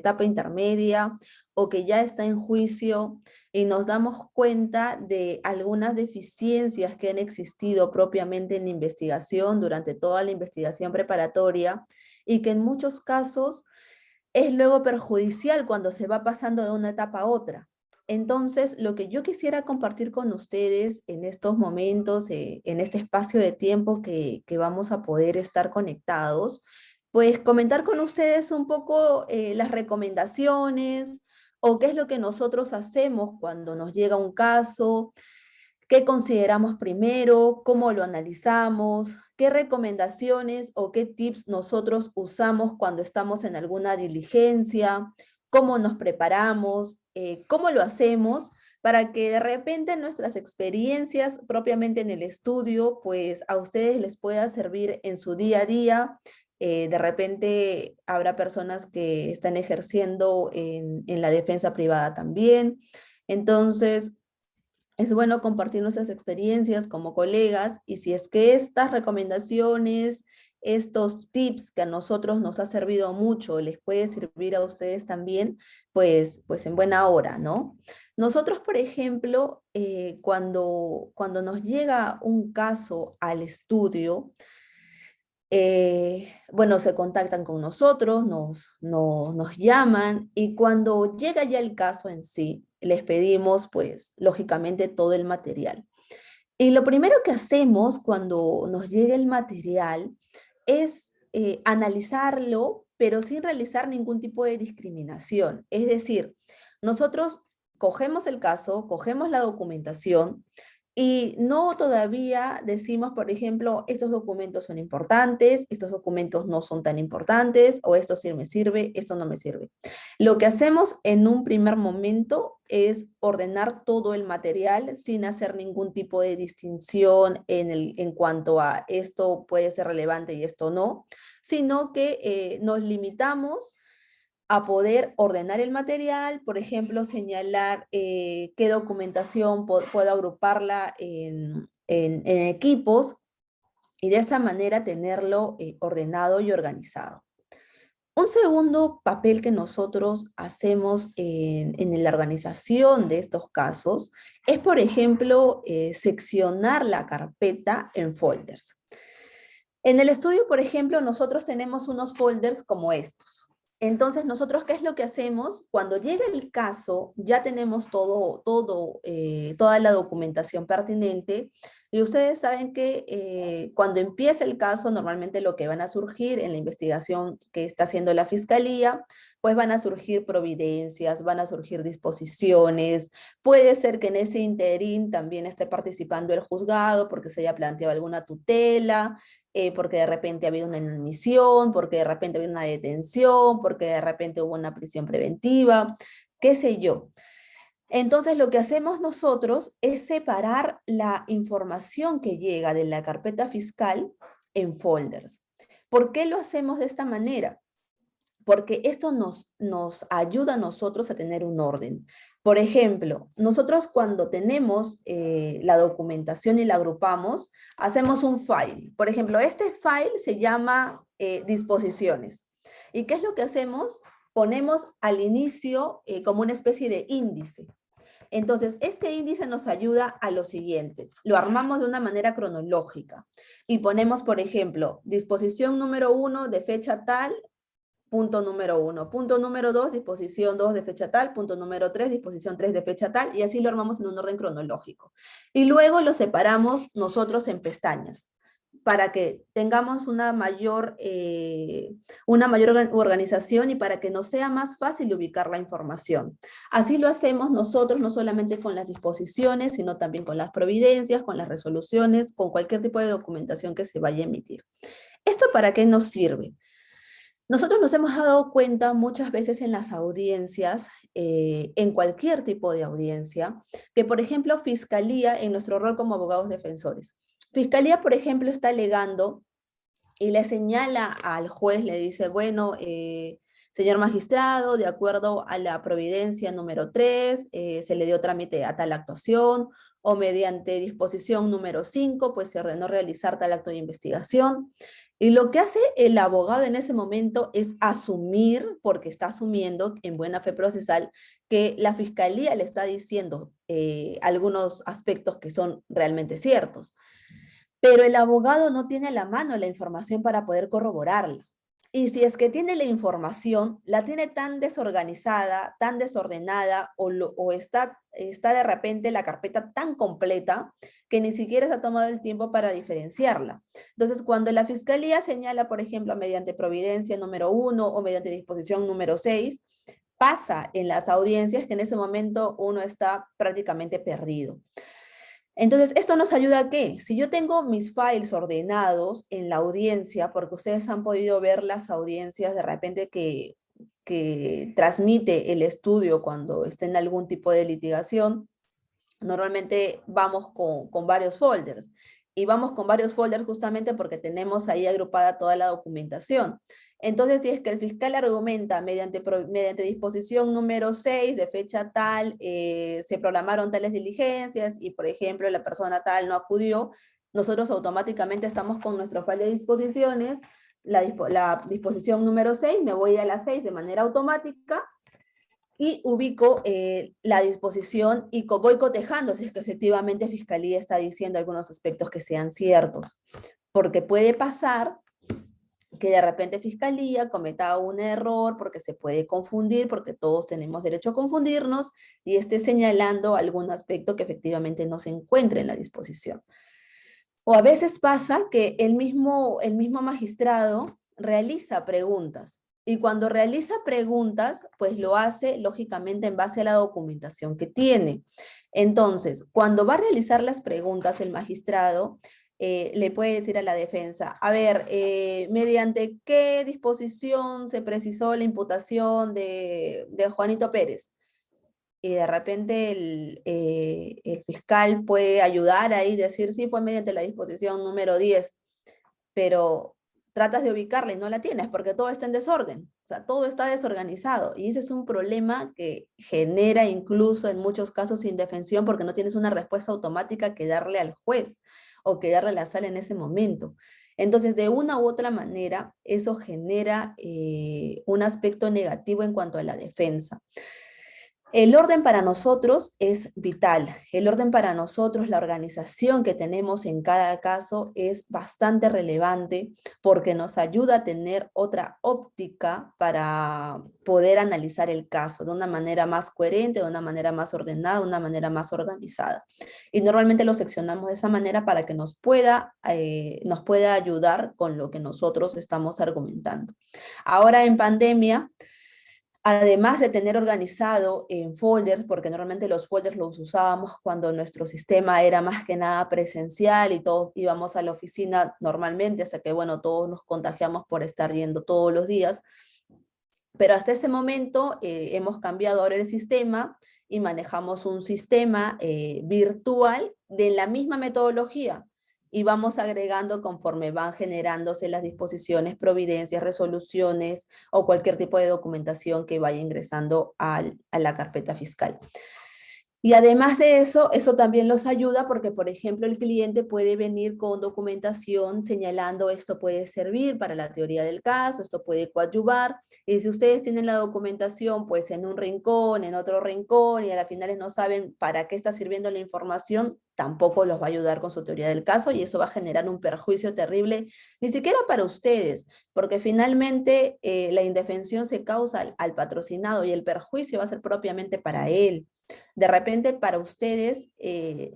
etapa intermedia o que ya está en juicio y nos damos cuenta de algunas deficiencias que han existido propiamente en la investigación durante toda la investigación preparatoria y que en muchos casos es luego perjudicial cuando se va pasando de una etapa a otra. Entonces, lo que yo quisiera compartir con ustedes en estos momentos, en este espacio de tiempo que vamos a poder estar conectados, pues comentar con ustedes un poco las recomendaciones o qué es lo que nosotros hacemos cuando nos llega un caso, qué consideramos primero, cómo lo analizamos, qué recomendaciones o qué tips nosotros usamos cuando estamos en alguna diligencia, cómo nos preparamos, cómo lo hacemos para que de repente nuestras experiencias propiamente en el estudio, pues a ustedes les pueda servir en su día a día. De repente habrá personas que están ejerciendo en la defensa privada también. Entonces, es bueno compartir nuestras experiencias como colegas y si es que estas recomendaciones, estos tips que a nosotros nos ha servido mucho, les puede servir a ustedes también, pues en buena hora, ¿no? Nosotros, por ejemplo, cuando nos llega un caso al estudio, bueno, se contactan con nosotros, nos llaman y cuando llega ya el caso en sí, les pedimos pues lógicamente todo el material. Y lo primero que hacemos cuando nos llega el material es analizarlo, pero sin realizar ningún tipo de discriminación. Es decir, nosotros cogemos el caso, cogemos la documentación y no todavía decimos, por ejemplo, estos documentos son importantes, estos documentos no son tan importantes, o esto sí me sirve, esto no me sirve. Lo que hacemos en un primer momento es ordenar todo el material sin hacer ningún tipo de distinción en cuanto a esto puede ser relevante y esto no, sino que nos limitamos a poder ordenar el material, por ejemplo, señalar qué documentación puedo agruparla en equipos y de esa manera tenerlo ordenado y organizado. Un segundo papel que nosotros hacemos en la organización de estos casos es, por ejemplo, seccionar la carpeta en folders. En el estudio, por ejemplo, nosotros tenemos unos folders como estos. Entonces, nosotros, ¿qué es lo que hacemos? Cuando llega el caso, ya tenemos toda la documentación pertinente y ustedes saben que cuando empieza el caso, normalmente lo que van a surgir en la investigación que está haciendo la Fiscalía, pues van a surgir providencias, van a surgir disposiciones, puede ser que en ese interín también esté participando el juzgado porque se haya planteado alguna tutela, porque de repente ha habido una inadmisión, porque de repente ha habido una detención, porque de repente hubo una prisión preventiva, qué sé yo. Entonces lo que hacemos nosotros es separar la información que llega de la carpeta fiscal en folders. ¿Por qué lo hacemos de esta manera? Porque esto nos ayuda a nosotros a tener un orden. Por ejemplo, nosotros cuando tenemos la documentación y la agrupamos, hacemos un file. Por ejemplo, este file se llama disposiciones. ¿Y qué es lo que hacemos? Ponemos al inicio como una especie de índice. Entonces, este índice nos ayuda a lo siguiente. Lo armamos de una manera cronológica y ponemos, por ejemplo, disposición número 1 de fecha tal, punto número 1. Punto número 2, disposición 2 de fecha tal. Punto número 3, disposición 3 de fecha tal. Y así lo armamos en un orden cronológico. Y luego lo separamos nosotros en pestañas para que tengamos una mayor organización y para que nos sea más fácil ubicar la información. Así lo hacemos nosotros, no solamente con las disposiciones, sino también con las providencias, con las resoluciones, con cualquier tipo de documentación que se vaya a emitir. ¿Esto para qué nos sirve? Nosotros nos hemos dado cuenta muchas veces en las audiencias, en cualquier tipo de audiencia, que por ejemplo Fiscalía, en nuestro rol como abogados defensores, Fiscalía por ejemplo está alegando y le señala al juez, le dice, bueno, señor magistrado, de acuerdo a la providencia número 3, se le dio trámite a tal actuación, o mediante disposición número 5, pues se ordenó realizar tal acto de investigación. Y lo que hace el abogado en ese momento es asumir, porque está asumiendo en buena fe procesal, que la fiscalía le está diciendo algunos aspectos que son realmente ciertos. Pero el abogado no tiene a la mano la información para poder corroborarla. Y si es que tiene la información, la tiene tan desorganizada, tan desordenada, o está de repente la carpeta tan completa que ni siquiera se ha tomado el tiempo para diferenciarla. Entonces, cuando la fiscalía señala, por ejemplo, mediante providencia número 1 o mediante disposición número 6, pasa en las audiencias que en ese momento uno está prácticamente perdido. Entonces, ¿esto nos ayuda a qué? Si yo tengo mis files ordenados en la audiencia, porque ustedes han podido ver las audiencias de repente que transmite el estudio cuando está en algún tipo de litigación, normalmente vamos con varios folders. Y vamos con varios folders justamente porque tenemos ahí agrupada toda la documentación. Entonces, si es que el fiscal argumenta mediante disposición número 6 de fecha tal, se programaron tales diligencias y, por ejemplo, la persona tal no acudió, nosotros automáticamente estamos con nuestro file de disposiciones, la disposición número 6, me voy a la 6 de manera automática y ubico la disposición y voy cotejando si es que efectivamente Fiscalía está diciendo algunos aspectos que sean ciertos. Porque puede pasar que de repente Fiscalía cometa un error porque se puede confundir, porque todos tenemos derecho a confundirnos, y esté señalando algún aspecto que efectivamente no se encuentra en la disposición. O a veces pasa que el mismo magistrado realiza preguntas, y cuando realiza preguntas, pues lo hace lógicamente en base a la documentación que tiene. Entonces, cuando va a realizar las preguntas, el magistrado le puede decir a la defensa, a ver, ¿mediante qué disposición se precisó la imputación de Juanito Pérez? Y de repente el fiscal puede ayudar ahí, decir, sí, fue mediante la disposición número 10, pero tratas de ubicarla y no la tienes porque todo está en desorden, o sea, todo está desorganizado, y ese es un problema que genera incluso en muchos casos indefensión porque no tienes una respuesta automática que darle al juez o que darle a la sala en ese momento. Entonces, de una u otra manera, eso genera un aspecto negativo en cuanto a la defensa. El orden para nosotros es vital. El orden para nosotros, la organización que tenemos en cada caso es bastante relevante porque nos ayuda a tener otra óptica para poder analizar el caso de una manera más coherente, de una manera más ordenada, de una manera más organizada. Y normalmente lo seccionamos de esa manera para que nos pueda ayudar con lo que nosotros estamos argumentando. Ahora en pandemia, además de tener organizado en folders, porque normalmente los folders los usábamos cuando nuestro sistema era más que nada presencial y todos íbamos a la oficina normalmente, hasta que, bueno, todos nos contagiamos por estar yendo todos los días. Pero hasta ese momento hemos cambiado ahora el sistema y manejamos un sistema virtual de la misma metodología, y vamos agregando conforme van generándose las disposiciones, providencias, resoluciones o cualquier tipo de documentación que vaya ingresando a la carpeta fiscal. Y además de eso, eso también los ayuda porque, por ejemplo, el cliente puede venir con documentación señalando esto puede servir para la teoría del caso, esto puede coadyuvar, y si ustedes tienen la documentación pues en un rincón, en otro rincón, y a la finales no saben para qué está sirviendo la información, tampoco los va a ayudar con su teoría del caso, y eso va a generar un perjuicio terrible, ni siquiera para ustedes, porque finalmente la indefensión se causa al patrocinado y el perjuicio va a ser propiamente para él. De repente para ustedes,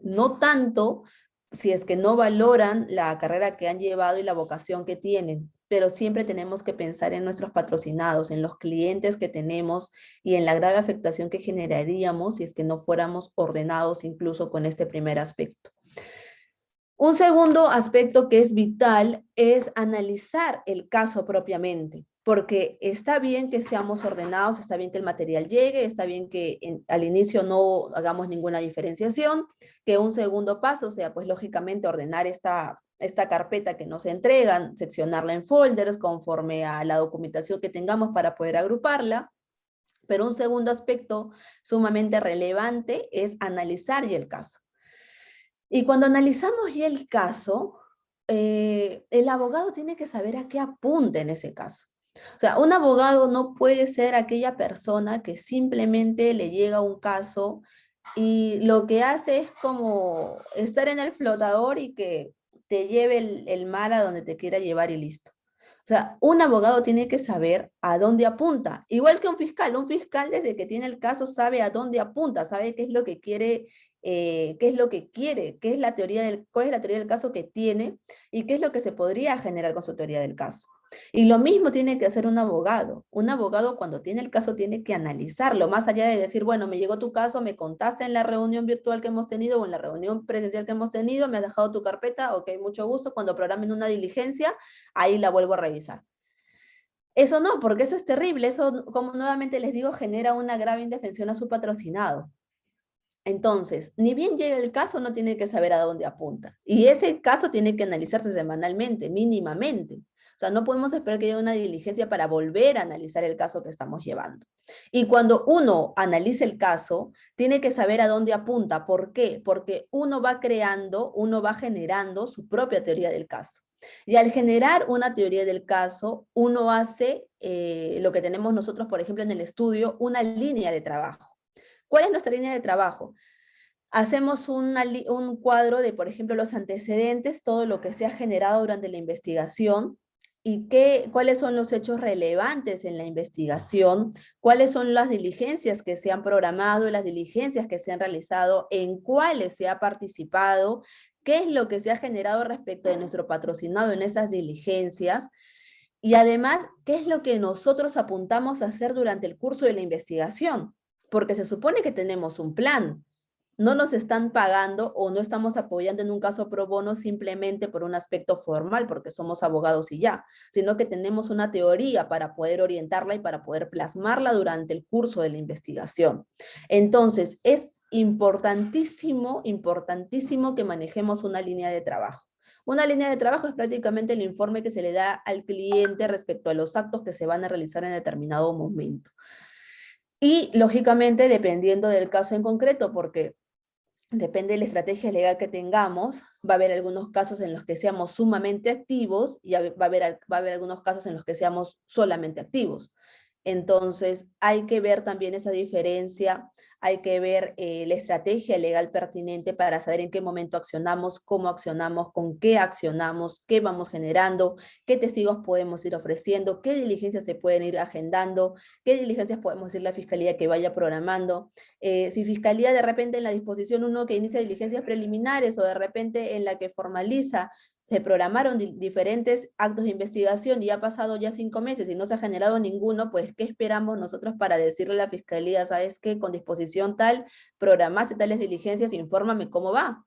no tanto si es que no valoran la carrera que han llevado y la vocación que tienen, pero siempre tenemos que pensar en nuestros patrocinados, en los clientes que tenemos y en la grave afectación que generaríamos si es que no fuéramos ordenados incluso con este primer aspecto. Un segundo aspecto que es vital es analizar el caso propiamente, porque está bien que seamos ordenados, está bien que el material llegue, está bien que al inicio no hagamos ninguna diferenciación, que un segundo paso sea pues lógicamente ordenar esta carpeta que nos entregan, seccionarla en folders conforme a la documentación que tengamos para poder agruparla. Pero un segundo aspecto sumamente relevante es analizar ya el caso. Y cuando analizamos ya el caso, el abogado tiene que saber a qué apunta en ese caso. O sea, un abogado no puede ser aquella persona que simplemente le llega un caso y lo que hace es como estar en el flotador y que te lleve el mar a donde te quiera llevar y listo. O sea, un abogado tiene que saber a dónde apunta, igual que un fiscal desde que tiene el caso sabe a dónde apunta, sabe qué es lo que quiere, qué es lo que quiere, qué es la teoría cuál es la teoría del caso que tiene y qué es lo que se podría generar con su teoría del caso. Y lo mismo tiene que hacer un abogado. Un abogado cuando tiene el caso tiene que analizarlo, más allá de decir, bueno, me llegó tu caso, me contaste en la reunión virtual que hemos tenido o en la reunión presencial que hemos tenido, me has dejado tu carpeta, ok, mucho gusto, cuando programen una diligencia, ahí la vuelvo a revisar. Eso no, porque eso es terrible, eso, como nuevamente les digo, genera una grave indefensión a su patrocinado. Entonces, ni bien llega el caso, no tiene que saber a dónde apunta. Y ese caso tiene que analizarse semanalmente, mínimamente. O sea, no podemos esperar que haya una diligencia para volver a analizar el caso que estamos llevando. Y cuando uno analiza el caso, tiene que saber a dónde apunta. ¿Por qué? Porque uno va creando, uno va generando su propia teoría del caso. Y al generar una teoría del caso, uno hace lo que tenemos nosotros, por ejemplo, en el estudio, una línea de trabajo. ¿Cuál es nuestra línea de trabajo? Hacemos un cuadro de, por ejemplo, los antecedentes, todo lo que se ha generado durante la investigación y cuáles son los hechos relevantes en la investigación, cuáles son las diligencias que se han programado, las diligencias que se han realizado, en cuáles se ha participado, qué es lo que se ha generado respecto de nuestro patrocinado en esas diligencias y además qué es lo que nosotros apuntamos a hacer durante el curso de la investigación, porque se supone que tenemos un plan, no nos están pagando o no estamos apoyando en un caso pro bono simplemente por un aspecto formal, porque somos abogados y ya, sino que tenemos una teoría para poder orientarla y para poder plasmarla durante el curso de la investigación. Entonces, es importantísimo, importantísimo que manejemos una línea de trabajo. Una línea de trabajo es prácticamente el informe que se le da al cliente respecto a los actos que se van a realizar en determinado momento. Y lógicamente, dependiendo del caso en concreto, porque depende de la estrategia legal que tengamos, va a haber algunos casos en los que seamos sumamente activos y va a haber algunos casos en los que seamos solamente activos. Entonces, hay que ver también esa diferencia, hay que ver la estrategia legal pertinente para saber en qué momento accionamos, cómo accionamos, con qué accionamos, qué vamos generando, qué testigos podemos ir ofreciendo, qué diligencias se pueden ir agendando, qué diligencias podemos decirle a la fiscalía que vaya programando. Si Fiscalía de repente en la disposición 1 que inicia diligencias preliminares o de repente en la que formaliza, se programaron diferentes actos de investigación y ha pasado ya 5 meses y no se ha generado ninguno, pues ¿qué esperamos nosotros para decirle a la Fiscalía, sabes qué, con disposición tal, programaste tales diligencias, infórmame cómo va?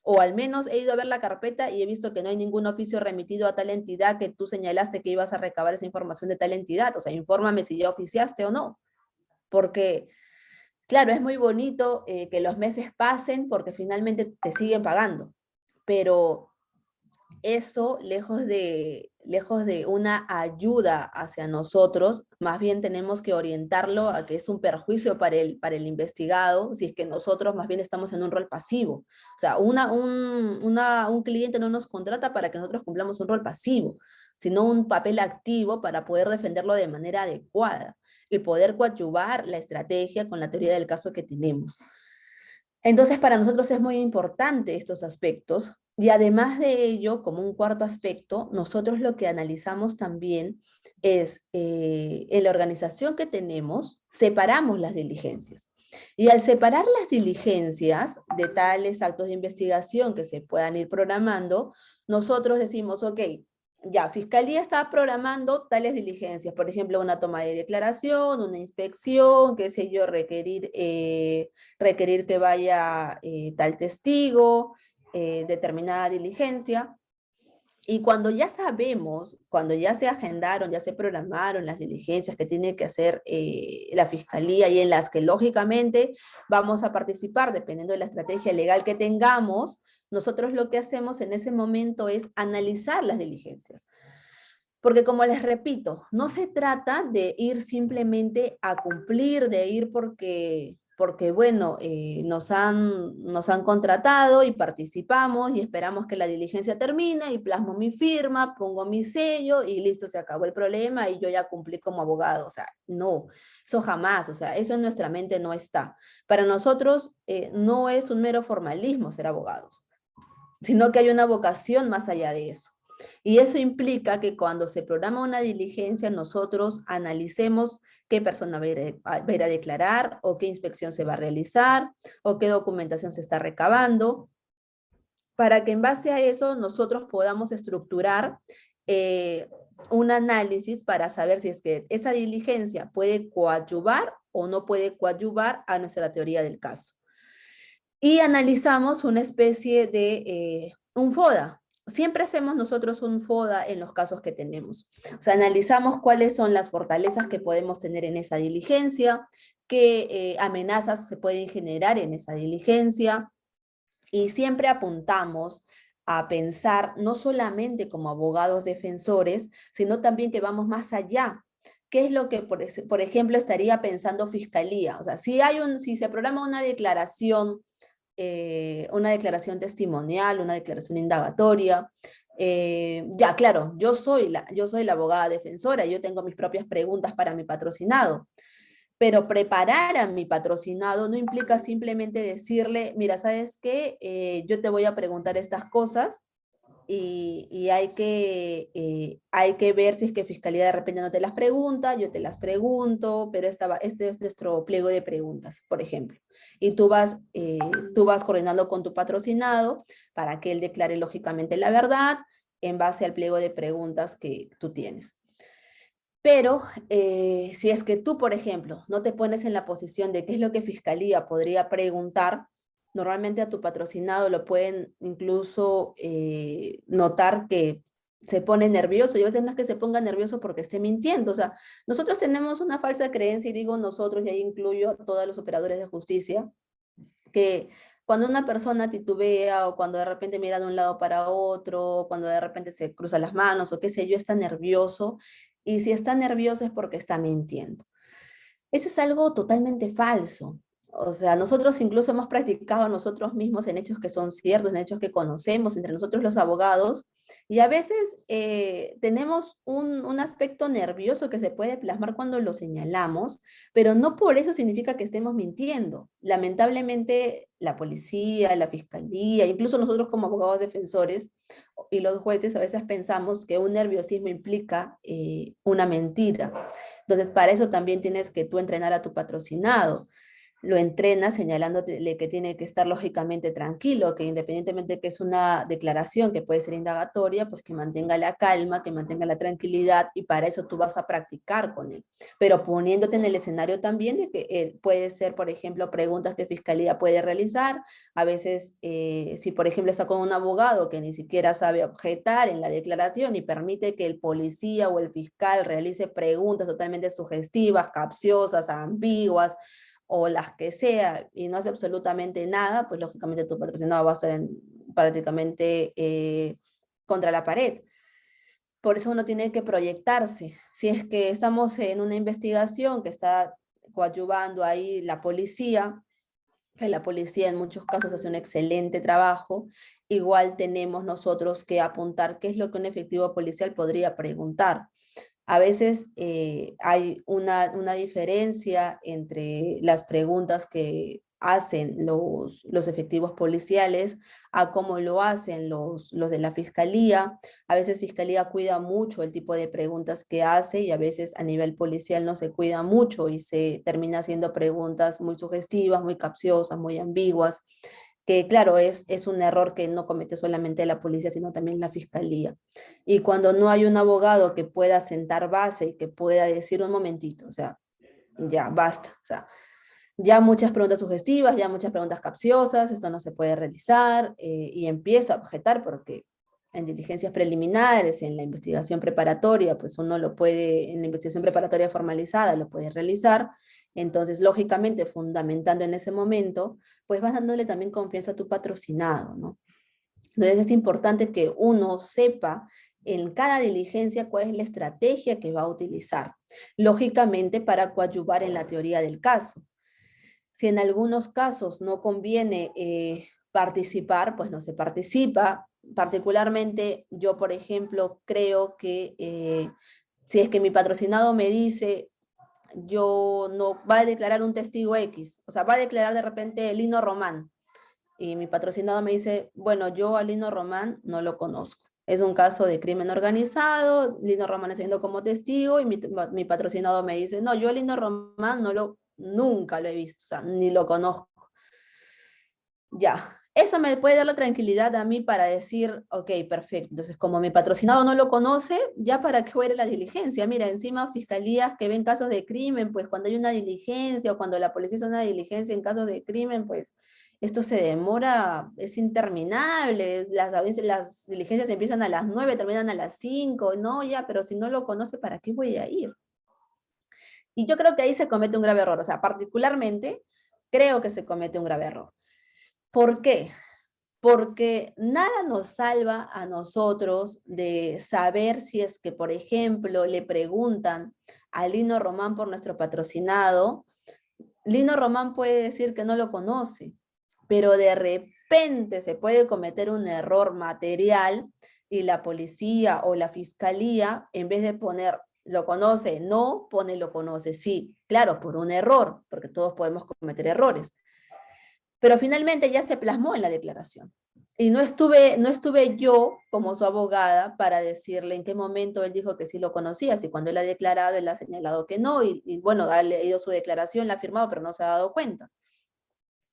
O al menos he ido a ver la carpeta y he visto que no hay ningún oficio remitido a tal entidad que tú señalaste que ibas a recabar esa información de tal entidad. O sea, infórmame si ya oficiaste o no. Porque claro, es muy bonito que los meses pasen porque finalmente te siguen pagando, pero eso, lejos de una ayuda hacia nosotros, más bien tenemos que orientarlo a que es un perjuicio para el investigado, si es que nosotros más bien estamos en un rol pasivo. O sea, un cliente no nos contrata para que nosotros cumplamos un rol pasivo, sino un papel activo para poder defenderlo de manera adecuada y poder coadyuvar la estrategia con la teoría del caso que tenemos. Entonces, para nosotros es muy importante estos aspectos y además de ello, como un cuarto aspecto, nosotros lo que analizamos también es en la organización que tenemos, separamos las diligencias. Y al separar las diligencias de tales actos de investigación que se puedan ir programando, nosotros decimos, ok, ya, Fiscalía está programando tales diligencias, por ejemplo, una toma de declaración, una inspección, qué sé yo, requerir que vaya tal testigo, determinada diligencia. Y cuando ya sabemos, cuando ya se agendaron, ya se programaron las diligencias que tiene que hacer la Fiscalía y en las que lógicamente vamos a participar, dependiendo de la estrategia legal que tengamos, nosotros lo que hacemos en ese momento es analizar las diligencias. Porque como les repito, no se trata de ir simplemente a cumplir, de ir porque bueno, nos han contratado y participamos y esperamos que la diligencia termine y plasmo mi firma, pongo mi sello y listo, se acabó el problema y yo ya cumplí como abogado. O sea, no, eso jamás, o sea, eso en nuestra mente no está. Para nosotros no es un mero formalismo ser abogados, sino que hay una vocación más allá de eso. Y eso implica que cuando se programa una diligencia, nosotros analicemos qué persona va a ir a declarar, o qué inspección se va a realizar, o qué documentación se está recabando, para que en base a eso nosotros podamos estructurar eh, un análisis para saber si es que esa diligencia puede coadyuvar o no puede coadyuvar a nuestra teoría del caso. Y analizamos una especie de un FODA. Siempre hacemos nosotros un FODA en los casos que tenemos. O sea, analizamos cuáles son las fortalezas que podemos tener en esa diligencia, qué amenazas se pueden generar en esa diligencia, y siempre apuntamos a pensar no solamente como abogados defensores, sino también que vamos más allá. ¿Qué es lo que, por ejemplo, estaría pensando Fiscalía? O sea, si se programa una declaración testimonial, una declaración indagatoria. Ya, claro, yo soy la abogada defensora, yo tengo mis propias preguntas para mi patrocinado, pero preparar a mi patrocinado no implica simplemente decirle, mira, ¿sabes qué? Yo te voy a preguntar estas cosas y hay que ver si es que Fiscalía de repente no te las pregunta, yo te las pregunto, pero este es nuestro pliego de preguntas, por ejemplo. Y tú vas coordinando con tu patrocinado para que él declare lógicamente la verdad en base al pliego de preguntas que tú tienes. Pero si es que tú, por ejemplo, no te pones en la posición de qué es lo que Fiscalía podría preguntar, normalmente a tu patrocinado lo pueden incluso notar que se pone nervioso, y a veces no es que se ponga nervioso porque esté mintiendo. O sea, nosotros tenemos una falsa creencia, y digo nosotros, y ahí incluyo a todos los operadores de justicia, que cuando una persona titubea o cuando de repente mira de un lado para otro, cuando de repente se cruza las manos o qué sé yo, está nervioso, y si está nervioso es porque está mintiendo. Eso es algo totalmente falso. O sea, nosotros incluso hemos practicado nosotros mismos en hechos que son ciertos, en hechos que conocemos entre nosotros los abogados, y a veces tenemos un aspecto nervioso que se puede plasmar cuando lo señalamos, pero no por eso significa que estemos mintiendo. Lamentablemente, la policía, la fiscalía, incluso nosotros como abogados defensores y los jueces a veces pensamos que un nerviosismo implica una mentira. Entonces, para eso también tienes que tú entrenar a tu patrocinado. Lo entrenas señalándole que tiene que estar lógicamente tranquilo, que independientemente de que es una declaración que puede ser indagatoria, pues que mantenga la calma, que mantenga la tranquilidad, y para eso tú vas a practicar con él. Pero poniéndote en el escenario también de que puede ser, por ejemplo, preguntas que Fiscalía puede realizar. A veces, si por ejemplo está con un abogado que ni siquiera sabe objetar en la declaración y permite que el policía o el fiscal realice preguntas totalmente sugestivas, capciosas, ambiguas, o las que sea, y no hace absolutamente nada, pues lógicamente tu patrocinado va a estar prácticamente contra la pared. Por eso uno tiene que proyectarse. Si es que estamos en una investigación que está coadyuvando ahí la policía, que la policía en muchos casos hace un excelente trabajo, igual tenemos nosotros que apuntar qué es lo que un efectivo policial podría preguntar. A veces hay una diferencia entre las preguntas que hacen los efectivos policiales a cómo lo hacen los de la fiscalía. A veces fiscalía cuida mucho el tipo de preguntas que hace, y a veces a nivel policial no se cuida mucho y se termina haciendo preguntas muy sugestivas, muy capciosas, muy ambiguas, que claro, es un error que no comete solamente la policía, sino también la fiscalía. Y cuando no hay un abogado que pueda sentar base y que pueda decir un momentito, o sea, ya basta, o sea, ya muchas preguntas sugestivas, ya muchas preguntas capciosas, esto no se puede realizar, y empieza a objetar, porque en diligencias preliminares, en la investigación preparatoria, pues uno lo puede, en la investigación preparatoria formalizada lo puede realizar. Entonces, lógicamente, fundamentando en ese momento, pues vas dándole también confianza a tu patrocinado, ¿no? Entonces es importante que uno sepa en cada diligencia cuál es la estrategia que va a utilizar, lógicamente para coadyuvar en la teoría del caso. Si en algunos casos no conviene participar, pues no se participa. Particularmente yo, por ejemplo, creo que si es que mi patrocinado me dice, yo no, va a declarar un testigo X, o sea, va a declarar de repente Lino Román, y mi patrocinado me dice, bueno, yo a Lino Román no lo conozco. Es un caso de crimen organizado, Lino Román está yendo como testigo y mi patrocinado me dice, no, yo a Lino Román nunca lo he visto, o sea, ni lo conozco. Ya, eso me puede dar la tranquilidad a mí para decir, ok, perfecto. Entonces, como mi patrocinado no lo conoce, ya para qué voy a ir a la diligencia. Mira, encima fiscalías que ven casos de crimen, pues cuando hay una diligencia o cuando la policía hace una diligencia en casos de crimen, pues esto se demora, es interminable. A veces las diligencias empiezan a las 9, terminan a las 5. No, ya, pero si no lo conoce, ¿para qué voy a ir? Y yo creo que ahí se comete un grave error. O sea, particularmente, creo que se comete un grave error. ¿Por qué? Porque nada nos salva a nosotros de saber si es que, por ejemplo, le preguntan a Lino Román por nuestro patrocinado. Lino Román puede decir que no lo conoce, pero de repente se puede cometer un error material y la policía o la fiscalía, en vez de poner lo conoce, no, pone lo conoce, sí. Claro, por un error, porque todos podemos cometer errores. Pero finalmente ya se plasmó en la declaración. Y no estuve yo como su abogada para decirle en qué momento él dijo que sí lo conocía, si cuando él ha declarado, él ha señalado que no, y bueno, ha leído su declaración, la ha firmado, pero no se ha dado cuenta.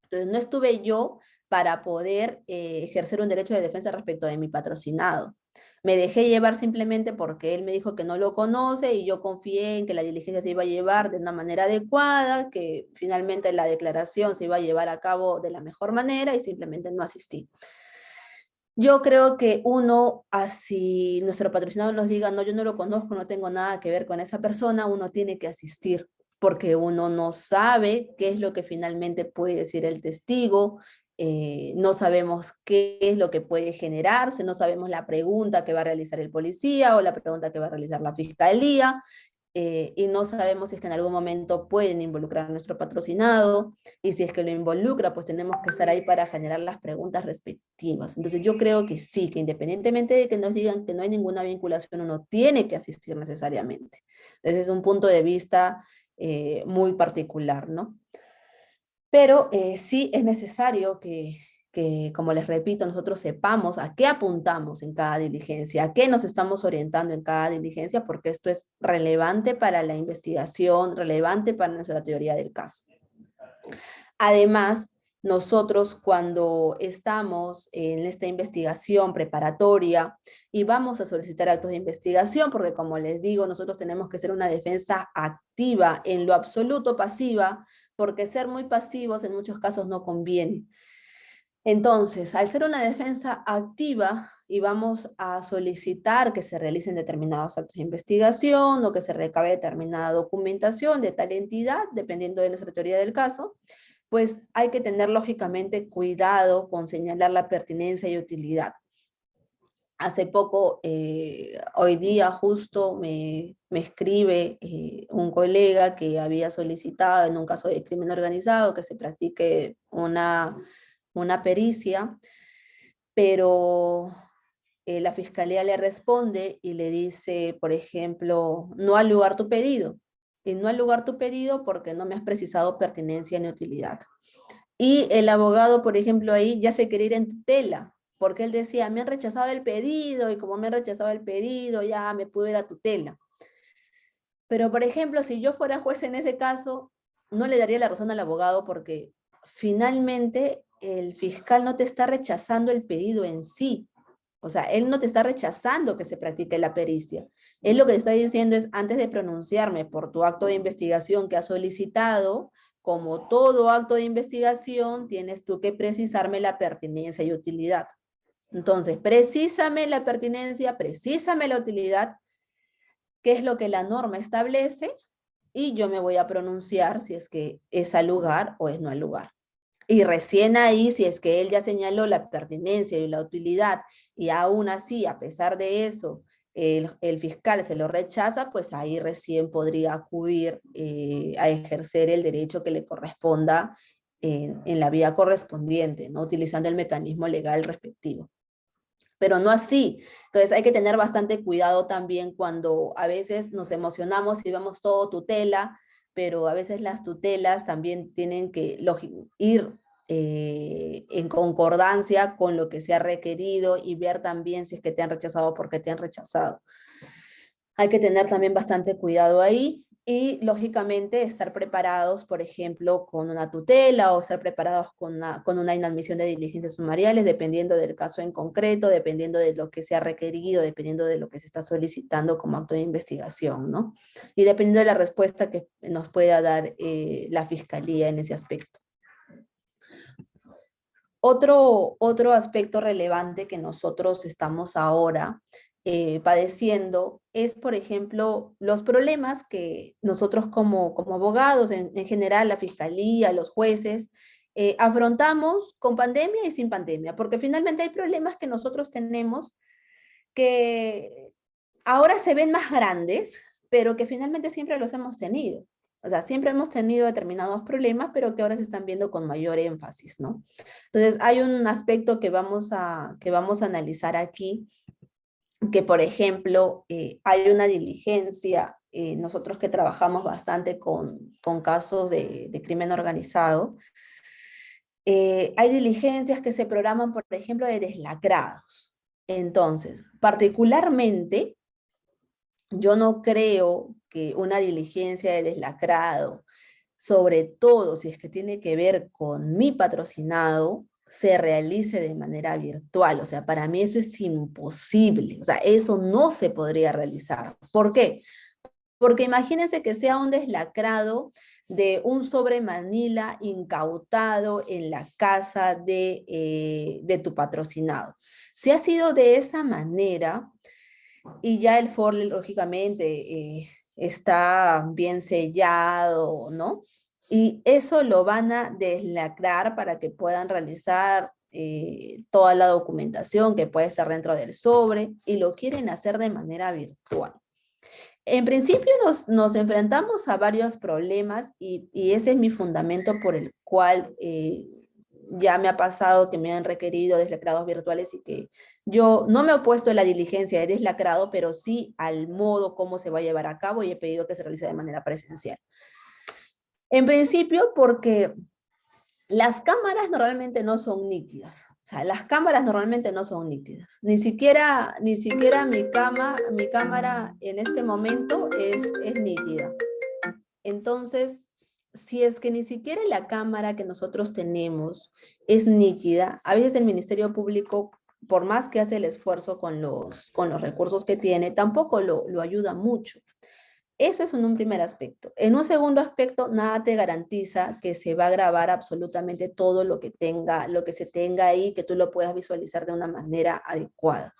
Entonces no estuve yo para poder ejercer un derecho de defensa respecto de mi patrocinado. Me dejé llevar simplemente porque él me dijo que no lo conoce y yo confié en que la diligencia se iba a llevar de una manera adecuada, que finalmente la declaración se iba a llevar a cabo de la mejor manera y simplemente no asistí. Yo creo que uno, así nuestro patrocinador nos diga, no, yo no lo conozco, no tengo nada que ver con esa persona, uno tiene que asistir, porque uno no sabe qué es lo que finalmente puede decir el testigo, no sabemos qué es lo que puede generarse, no sabemos la pregunta que va a realizar el policía o la pregunta que va a realizar la fiscalía, y no sabemos si es que en algún momento pueden involucrar a nuestro patrocinado, y si es que lo involucra, pues tenemos que estar ahí para generar las preguntas respectivas. Entonces yo creo que sí, que independientemente de que nos digan que no hay ninguna vinculación, uno tiene que asistir necesariamente. Ese es un punto de vista muy particular, ¿no? Pero sí es necesario que, como les repito, nosotros sepamos a qué apuntamos en cada diligencia, a qué nos estamos orientando en cada diligencia, porque esto es relevante para la investigación, relevante para nuestra teoría del caso. Además, nosotros cuando estamos en esta investigación preparatoria y vamos a solicitar actos de investigación, porque como les digo, nosotros tenemos que ser una defensa activa, en lo absoluto pasiva, porque ser muy pasivos en muchos casos no conviene. Entonces, al ser una defensa activa y vamos a solicitar que se realicen determinados actos de investigación o que se recabe determinada documentación de tal entidad, dependiendo de nuestra teoría del caso, pues hay que tener lógicamente cuidado con señalar la pertinencia y utilidad. Hace poco, hoy día justo me escribe un colega que había solicitado en un caso de crimen organizado que se practique una pericia, pero la fiscalía le responde y le dice, por ejemplo, no al lugar tu pedido. Y no al lugar tu pedido porque no me has precisado pertinencia ni utilidad. Y el abogado, por ejemplo, ahí ya se quería ir en tutela, porque él decía, me han rechazado el pedido, y como me han rechazado el pedido, ya me pude ir a tutela. Pero, por ejemplo, si yo fuera juez en ese caso, no le daría la razón al abogado porque finalmente el fiscal no te está rechazando el pedido en sí. O sea, él no te está rechazando que se practique la pericia. Él lo que te está diciendo es, antes de pronunciarme por tu acto de investigación que has solicitado, como todo acto de investigación, tienes tú que precisarme la pertinencia y utilidad. Entonces, precísame la pertinencia, precísame la utilidad, qué es lo que la norma establece, y yo me voy a pronunciar si es que es al lugar o es no al lugar. Y recién ahí, si es que él ya señaló la pertinencia y la utilidad, y aún así, a pesar de eso, el fiscal se lo rechaza, pues ahí recién podría acudir a ejercer el derecho que le corresponda en la vía correspondiente, ¿no? Utilizando el mecanismo legal respectivo. Pero no así. Entonces hay que tener bastante cuidado también cuando a veces nos emocionamos y vemos todo tutela, pero a veces las tutelas también tienen que ir en concordancia con lo que se ha requerido y ver también si es que te han rechazado o por qué te han rechazado. Hay que tener también bastante cuidado ahí y, lógicamente, estar preparados, por ejemplo, con una tutela o estar preparados con una inadmisión de diligencias sumariales, dependiendo del caso en concreto, dependiendo de lo que se ha requerido, dependiendo de lo que se está solicitando como acto de investigación, ¿no? Y dependiendo de la respuesta que nos pueda dar la Fiscalía en ese aspecto. Otro aspecto relevante que nosotros estamos ahora padeciendo es, por ejemplo, los problemas que nosotros como abogados, en general la fiscalía, los jueces, afrontamos con pandemia y sin pandemia, porque finalmente hay problemas que nosotros tenemos que ahora se ven más grandes, pero que finalmente siempre los hemos tenido. O sea, siempre hemos tenido determinados problemas, pero que ahora se están viendo con mayor énfasis, ¿no? Entonces, hay un aspecto que vamos a analizar aquí, que por ejemplo, hay una diligencia, nosotros que trabajamos bastante con casos de crimen organizado, hay diligencias que se programan, por ejemplo, de deslacrados. Entonces, particularmente, yo no creo que una diligencia de deslacrado, sobre todo si es que tiene que ver con mi patrocinado, se realice de manera virtual. O sea, para mí eso es imposible. O sea, eso no se podría realizar. ¿Por qué? Porque imagínense que sea un deslacrado de un sobre Manila incautado en la casa de tu patrocinado. Si ha sido de esa manera, y ya el FORL, lógicamente, está bien sellado, ¿no? Y eso lo van a deslacrar para que puedan realizar toda la documentación que puede estar dentro del sobre, y lo quieren hacer de manera virtual. En principio nos enfrentamos a varios problemas y ese es mi fundamento por el cual ya me ha pasado que me han requerido deslacrados virtuales y que yo no me he opuesto a la diligencia de deslacrado, pero sí al modo como se va a llevar a cabo, y he pedido que se realice de manera presencial. En principio porque las cámaras normalmente no son nítidas. O sea, las cámaras normalmente no son nítidas. Ni siquiera mi cámara en este momento es nítida. Entonces, si es que ni siquiera la cámara que nosotros tenemos es nítida, a veces el Ministerio Público, por más que hace el esfuerzo con los recursos que tiene, tampoco lo ayuda mucho. Eso es en un primer aspecto. En un segundo aspecto, nada te garantiza que se va a grabar absolutamente todo lo que se tenga ahí, que tú lo puedas visualizar de una manera adecuada.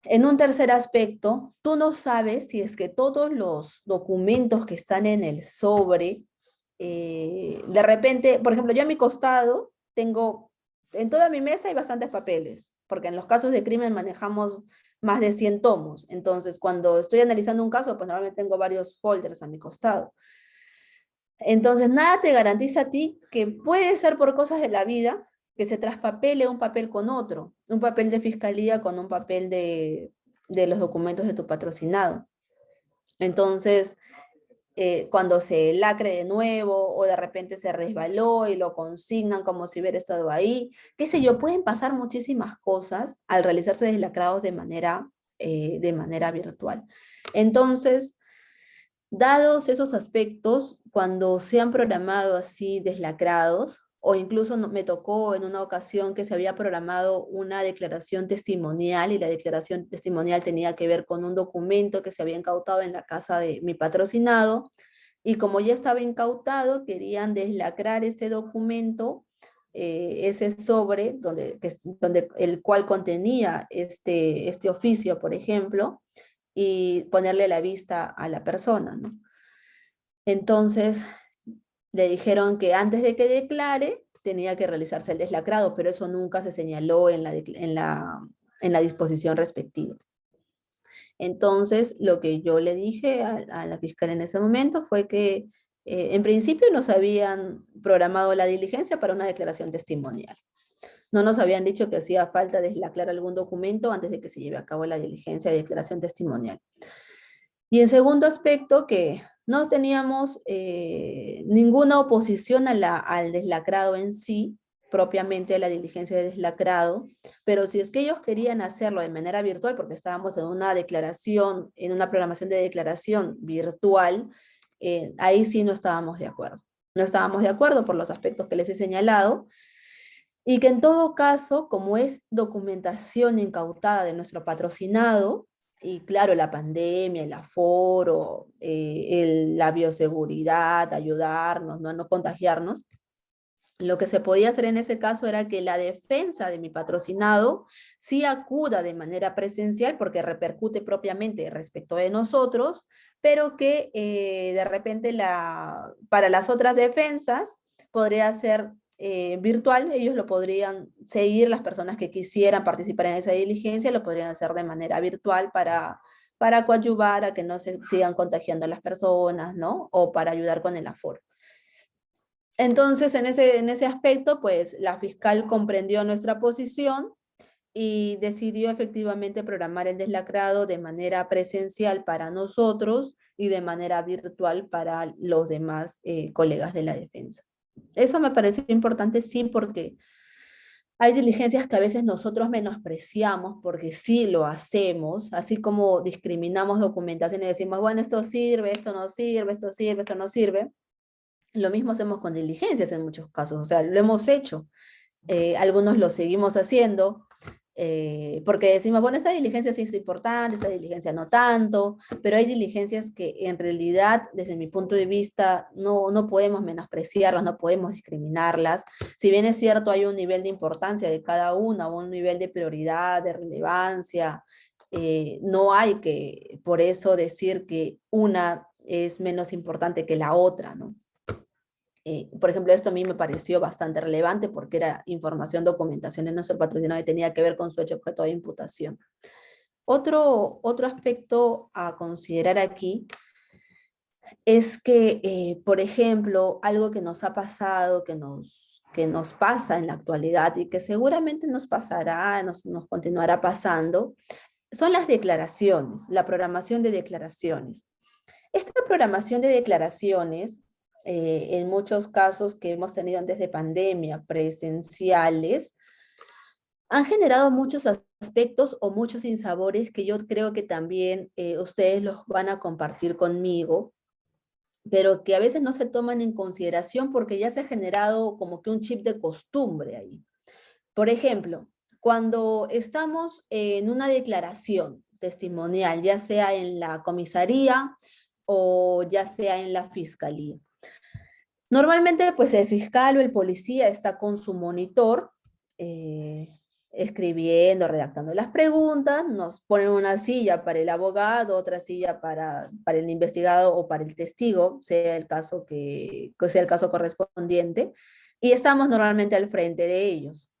En un tercer aspecto, tú no sabes si es que todos los documentos que están en el sobre, de repente, por ejemplo, yo a mi costado tengo, en toda mi mesa hay bastantes papeles, porque en los casos de crimen manejamos más de 100 tomos. Entonces, cuando estoy analizando un caso, pues normalmente tengo varios folders a mi costado. Entonces, nada te garantiza a ti que puede ser por cosas de la vida que se traspapele un papel con otro, un papel de fiscalía con un papel de los documentos de tu patrocinado. Entonces, cuando se lacre de nuevo o de repente se resbaló y lo consignan como si hubiera estado ahí, qué sé yo, pueden pasar muchísimas cosas al realizarse deslacrados de manera virtual. Entonces, dados esos aspectos, cuando se han programado así deslacrados, o incluso me tocó en una ocasión que se había programado una declaración testimonial, y la declaración testimonial tenía que ver con un documento que se había incautado en la casa de mi patrocinado, y como ya estaba incautado, querían deslacrar ese documento, ese sobre donde el cual contenía este oficio, por ejemplo, y ponerle la vista a la persona, ¿no? Entonces le dijeron que antes de que declare tenía que realizarse el deslacrado, pero eso nunca se señaló en la disposición respectiva. Entonces, lo que yo le dije a la fiscal en ese momento fue que En principio nos habían programado la diligencia para una declaración testimonial. No nos habían dicho que hacía falta deslacrar algún documento antes de que se lleve a cabo la diligencia de declaración testimonial. Y en segundo aspecto, que no teníamos ninguna oposición al deslacrado en sí, propiamente a la diligencia de deslacrado, pero si es que ellos querían hacerlo de manera virtual, porque estábamos en una declaración, en una programación de declaración virtual, ahí sí no estábamos de acuerdo. No estábamos de acuerdo por los aspectos que les he señalado, y que en todo caso, como es documentación incautada de nuestro patrocinado, y claro, la pandemia, el aforo, la bioseguridad, ayudarnos, ¿no? A no contagiarnos, lo que se podía hacer en ese caso era que la defensa de mi patrocinado sí acuda de manera presencial porque repercute propiamente respecto de nosotros, pero que de repente para las otras defensas podría ser virtual, ellos lo podrían seguir, las personas que quisieran participar en esa diligencia lo podrían hacer de manera virtual para coadyuvar a que no se sigan contagiando las personas, ¿no? O para ayudar con el aforo. Entonces, en ese aspecto, pues la fiscal comprendió nuestra posición y decidió efectivamente programar el deslacrado de manera presencial para nosotros y de manera virtual para los demás colegas de la defensa. Eso me pareció importante, sí, porque hay diligencias que a veces nosotros menospreciamos porque sí lo hacemos, así como discriminamos documentación y decimos, bueno, esto sirve, esto no sirve, esto sirve, esto no sirve. Lo mismo hacemos con diligencias en muchos casos, o sea, lo hemos hecho. Algunos lo seguimos haciendo, porque decimos, bueno, esta diligencia sí es importante, esta diligencia no tanto, pero hay diligencias que en realidad, desde mi punto de vista, no podemos menospreciarlas, no podemos discriminarlas. Si bien es cierto, hay un nivel de importancia de cada una, o un nivel de prioridad, de relevancia, no hay que por eso decir que una es menos importante que la otra, ¿no? Por ejemplo, esto a mí me pareció bastante relevante porque era información, documentación de nuestro patrocinado y tenía que ver con su hecho objeto de imputación. Otro aspecto a considerar aquí es que, por ejemplo, algo que nos ha pasado, que nos pasa en la actualidad y que seguramente nos pasará, nos continuará pasando, son las declaraciones, la programación de declaraciones. Esta programación de declaraciones, en muchos casos que hemos tenido antes de pandemia, presenciales, han generado muchos aspectos o muchos sinsabores que yo creo que también ustedes los van a compartir conmigo, pero que a veces no se toman en consideración porque ya se ha generado como que un chip de costumbre ahí. Por ejemplo, cuando estamos en una declaración testimonial, ya sea en la comisaría o ya sea en la fiscalía. Normalmente, pues el fiscal o el policía está con su monitor, escribiendo, redactando las preguntas, nos ponen una silla para el abogado, otra silla para el investigado o para el testigo, sea el caso que sea el caso correspondiente, y estamos normalmente al frente de ellos.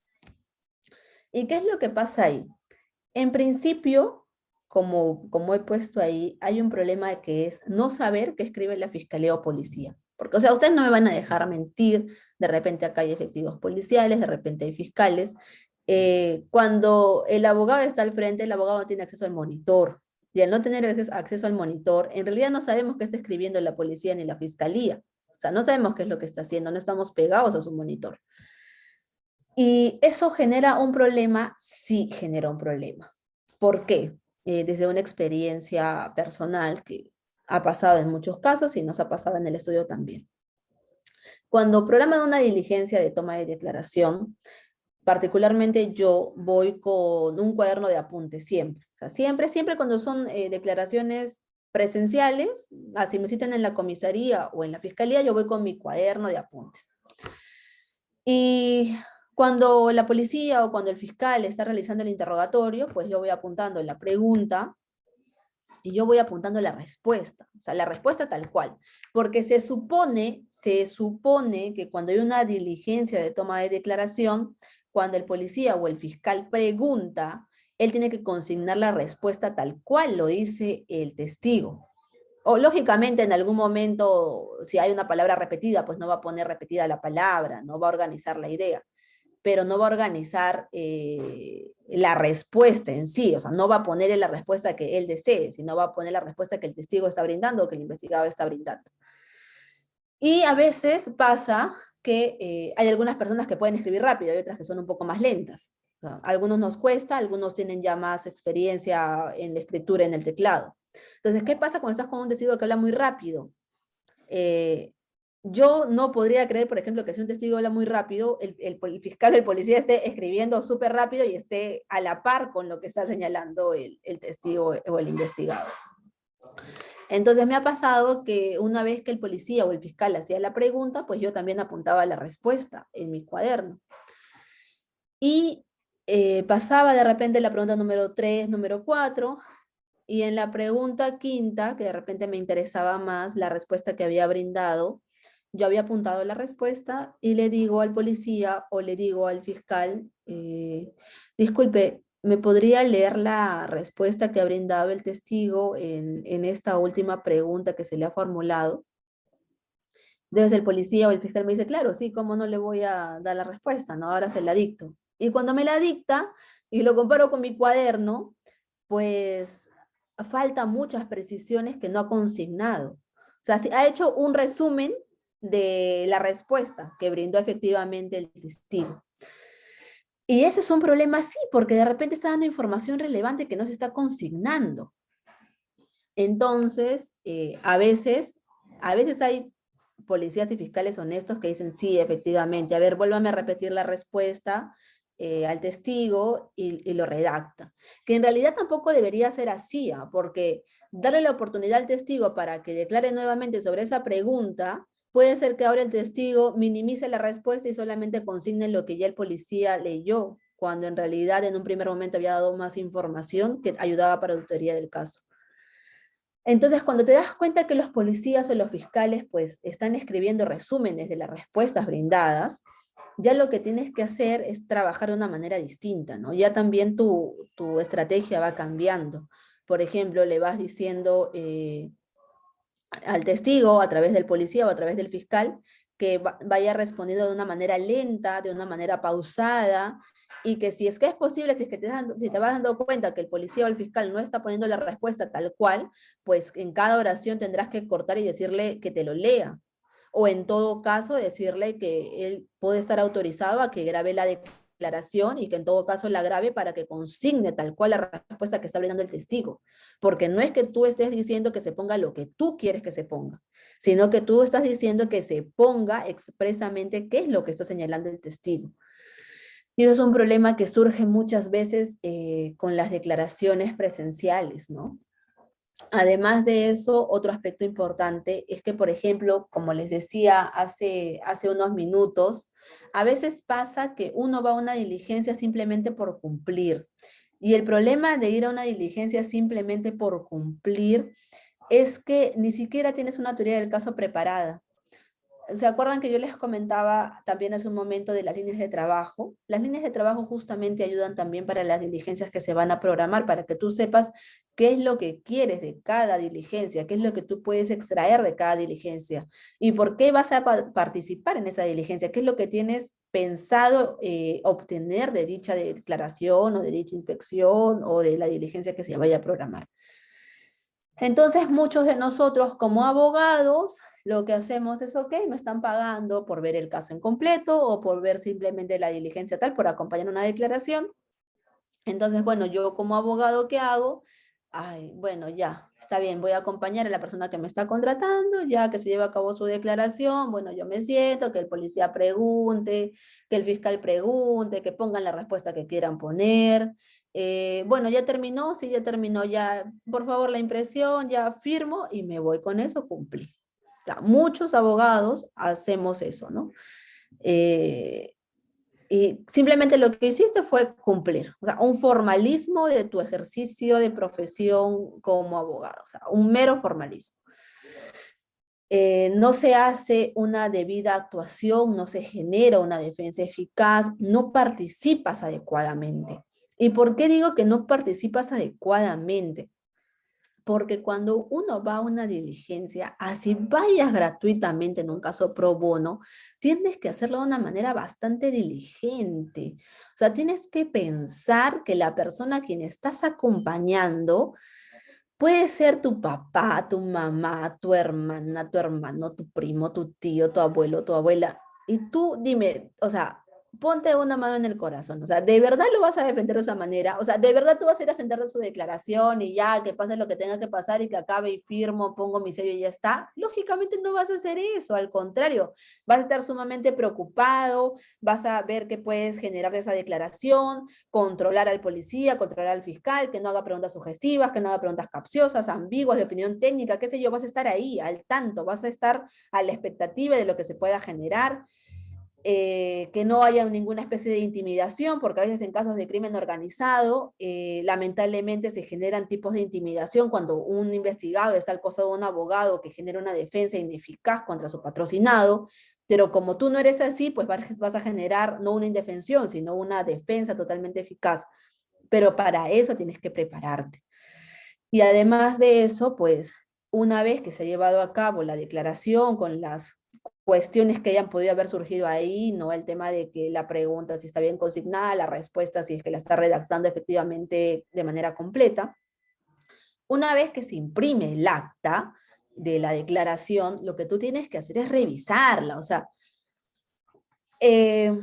¿Y qué es lo que pasa ahí? En principio, como he puesto ahí, hay un problema que es no saber qué escribe la fiscalía o policía. Porque, o sea, ustedes no me van a dejar mentir, de repente acá hay efectivos policiales, de repente hay fiscales. Cuando el abogado está al frente, el abogado no tiene acceso al monitor. Y al no tener acceso al monitor, en realidad no sabemos qué está escribiendo la policía ni la fiscalía. O sea, no sabemos qué es lo que está haciendo, no estamos pegados a su monitor. Y eso genera un problema, sí genera un problema. ¿Por qué? Desde una experiencia personal que ha pasado en muchos casos y nos ha pasado en el estudio también. Cuando programan una diligencia de toma de declaración, particularmente yo voy con un cuaderno de apuntes siempre. O sea, siempre cuando son declaraciones presenciales, así me citan en la comisaría o en la fiscalía, yo voy con mi cuaderno de apuntes. Y cuando la policía o cuando el fiscal está realizando el interrogatorio, pues yo voy apuntando la pregunta y yo voy apuntando la respuesta, o sea, la respuesta tal cual, porque se supone que cuando hay una diligencia de toma de declaración, cuando el policía o el fiscal pregunta, él tiene que consignar la respuesta tal cual lo dice el testigo. O lógicamente en algún momento, si hay una palabra repetida, pues no va a poner repetida la palabra, no va a organizar la idea, pero no va a organizar la respuesta en sí, o sea, no va a poner la respuesta que él desee, sino va a poner la respuesta que el testigo está brindando o que el investigado está brindando. Y a veces pasa que hay algunas personas que pueden escribir rápido y otras que son un poco más lentas. O sea, a algunos nos cuesta, algunos tienen ya más experiencia en la escritura en el teclado. Entonces, ¿qué pasa cuando estás con un testigo que habla muy rápido? Eh, yo no podría creer, por ejemplo, que si un testigo habla muy rápido, el fiscal o el policía esté escribiendo súper rápido y esté a la par con lo que está señalando el testigo o el investigado. Entonces me ha pasado que una vez que el policía o el fiscal hacía la pregunta, pues yo también apuntaba la respuesta en mi cuaderno. Y pasaba de repente la pregunta número 3, número 4, y en la pregunta quinta, que de repente me interesaba más la respuesta que había brindado, yo había apuntado la respuesta y le digo al policía o le digo al fiscal, disculpe, ¿me podría leer la respuesta que ha brindado el testigo en esta última pregunta que se le ha formulado? Desde el policía o el fiscal me dice, claro, sí, ¿cómo no le voy a dar la respuesta? No, ahora se la dicto. Y cuando me la dicta y lo comparo con mi cuaderno, pues falta muchas precisiones que no ha consignado. O sea, ha hecho un resumen de la respuesta que brindó efectivamente el testigo. Y eso es un problema, sí, porque de repente está dando información relevante que no se está consignando. Entonces, a veces hay policías y fiscales honestos que dicen, sí, efectivamente, a ver, vuélvame a repetir la respuesta al testigo y lo redacta. Que en realidad tampoco debería ser así, ¿ah? Porque darle la oportunidad al testigo para que declare nuevamente sobre esa pregunta, puede ser que ahora el testigo minimice la respuesta y solamente consigne lo que ya el policía leyó, cuando en realidad en un primer momento había dado más información que ayudaba para la autoría del caso. Entonces, cuando te das cuenta que los policías o los fiscales pues están escribiendo resúmenes de las respuestas brindadas, ya lo que tienes que hacer es trabajar de una manera distinta, ¿no? Ya también tu estrategia va cambiando. Por ejemplo, le vas diciendo al testigo a través del policía o a través del fiscal que vaya respondiendo de una manera lenta, de una manera pausada, y que si es que es posible, si es que si te vas dando cuenta que el policía o el fiscal no está poniendo la respuesta tal cual, pues en cada oración tendrás que cortar y decirle que te lo lea. O en todo caso, decirle que él puede estar autorizado a que grabe la declaración y que en todo caso la grabe para que consigne tal cual la respuesta que está brindando el testigo. Porque no es que tú estés diciendo que se ponga lo que tú quieres que se ponga, sino que tú estás diciendo que se ponga expresamente qué es lo que está señalando el testigo. Y eso es un problema que surge muchas veces con las declaraciones presenciales, ¿no? Además de eso, otro aspecto importante es que, por ejemplo, como les decía hace unos minutos, a veces pasa que uno va a una diligencia simplemente por cumplir. Y el problema de ir a una diligencia simplemente por cumplir es que ni siquiera tienes una teoría del caso preparada. ¿Se acuerdan que yo les comentaba también hace un momento de las líneas de trabajo? Las líneas de trabajo justamente ayudan también para las diligencias que se van a programar, para que tú sepas qué es lo que quieres de cada diligencia, qué es lo que tú puedes extraer de cada diligencia y por qué vas a participar en esa diligencia, qué es lo que tienes pensado obtener de dicha declaración o de dicha inspección o de la diligencia que se vaya a programar. Entonces, muchos de nosotros como abogados, lo que hacemos es, ok, me están pagando por ver el caso en completo o por ver simplemente la diligencia tal, por acompañar una declaración. Entonces, bueno, yo como abogado, ¿qué hago? Ay, bueno, ya, está bien, voy a acompañar a la persona que me está contratando, ya que se lleva a cabo su declaración, bueno, yo me siento, que el policía pregunte, que el fiscal pregunte, que pongan la respuesta que quieran poner. Bueno, ya terminó, sí, ya terminó, ya, por favor, la impresión, ya firmo y me voy con eso, cumplí. O sea, muchos abogados hacemos eso, ¿no? Y simplemente lo que hiciste fue cumplir, o sea, un formalismo de tu ejercicio de profesión como abogado, o sea, un mero formalismo. No se hace una debida actuación, no se genera una defensa eficaz, no participas adecuadamente. ¿Y por qué digo que no participas adecuadamente? Porque cuando uno va a una diligencia, así vayas gratuitamente en un caso pro bono, tienes que hacerlo de una manera bastante diligente. O sea, tienes que pensar que la persona a quien estás acompañando puede ser tu papá, tu mamá, tu hermana, tu hermano, tu primo, tu tío, tu abuelo, tu abuela. Y tú dime, o sea, ponte una mano en el corazón. O sea, ¿de verdad lo vas a defender de esa manera? O sea, ¿de verdad tú vas a ir a sentar su declaración y ya, que pase lo que tenga que pasar y que acabe y firmo, pongo mi sello y ya está? Lógicamente no vas a hacer eso, al contrario, vas a estar sumamente preocupado, vas a ver qué puedes generar de esa declaración, controlar al policía, controlar al fiscal, que no haga preguntas sugestivas, que no haga preguntas capciosas, ambiguas, de opinión técnica, qué sé yo, vas a estar ahí al tanto, vas a estar a la expectativa de lo que se pueda generar, que no haya ninguna especie de intimidación, porque a veces en casos de crimen organizado, lamentablemente se generan tipos de intimidación cuando un investigado está al costado de un abogado que genera una defensa ineficaz contra su patrocinado, pero como tú no eres así, pues vas a generar no una indefensión, sino una defensa totalmente eficaz. Pero para eso tienes que prepararte. Y además de eso, pues una vez que se ha llevado a cabo la declaración con las cuestiones que hayan podido haber surgido ahí, ¿no? El tema de que la pregunta si está bien consignada, la respuesta si es que la está redactando efectivamente de manera completa. Una vez que se imprime el acta de la declaración, lo que tú tienes que hacer es revisarla. O sea, eh,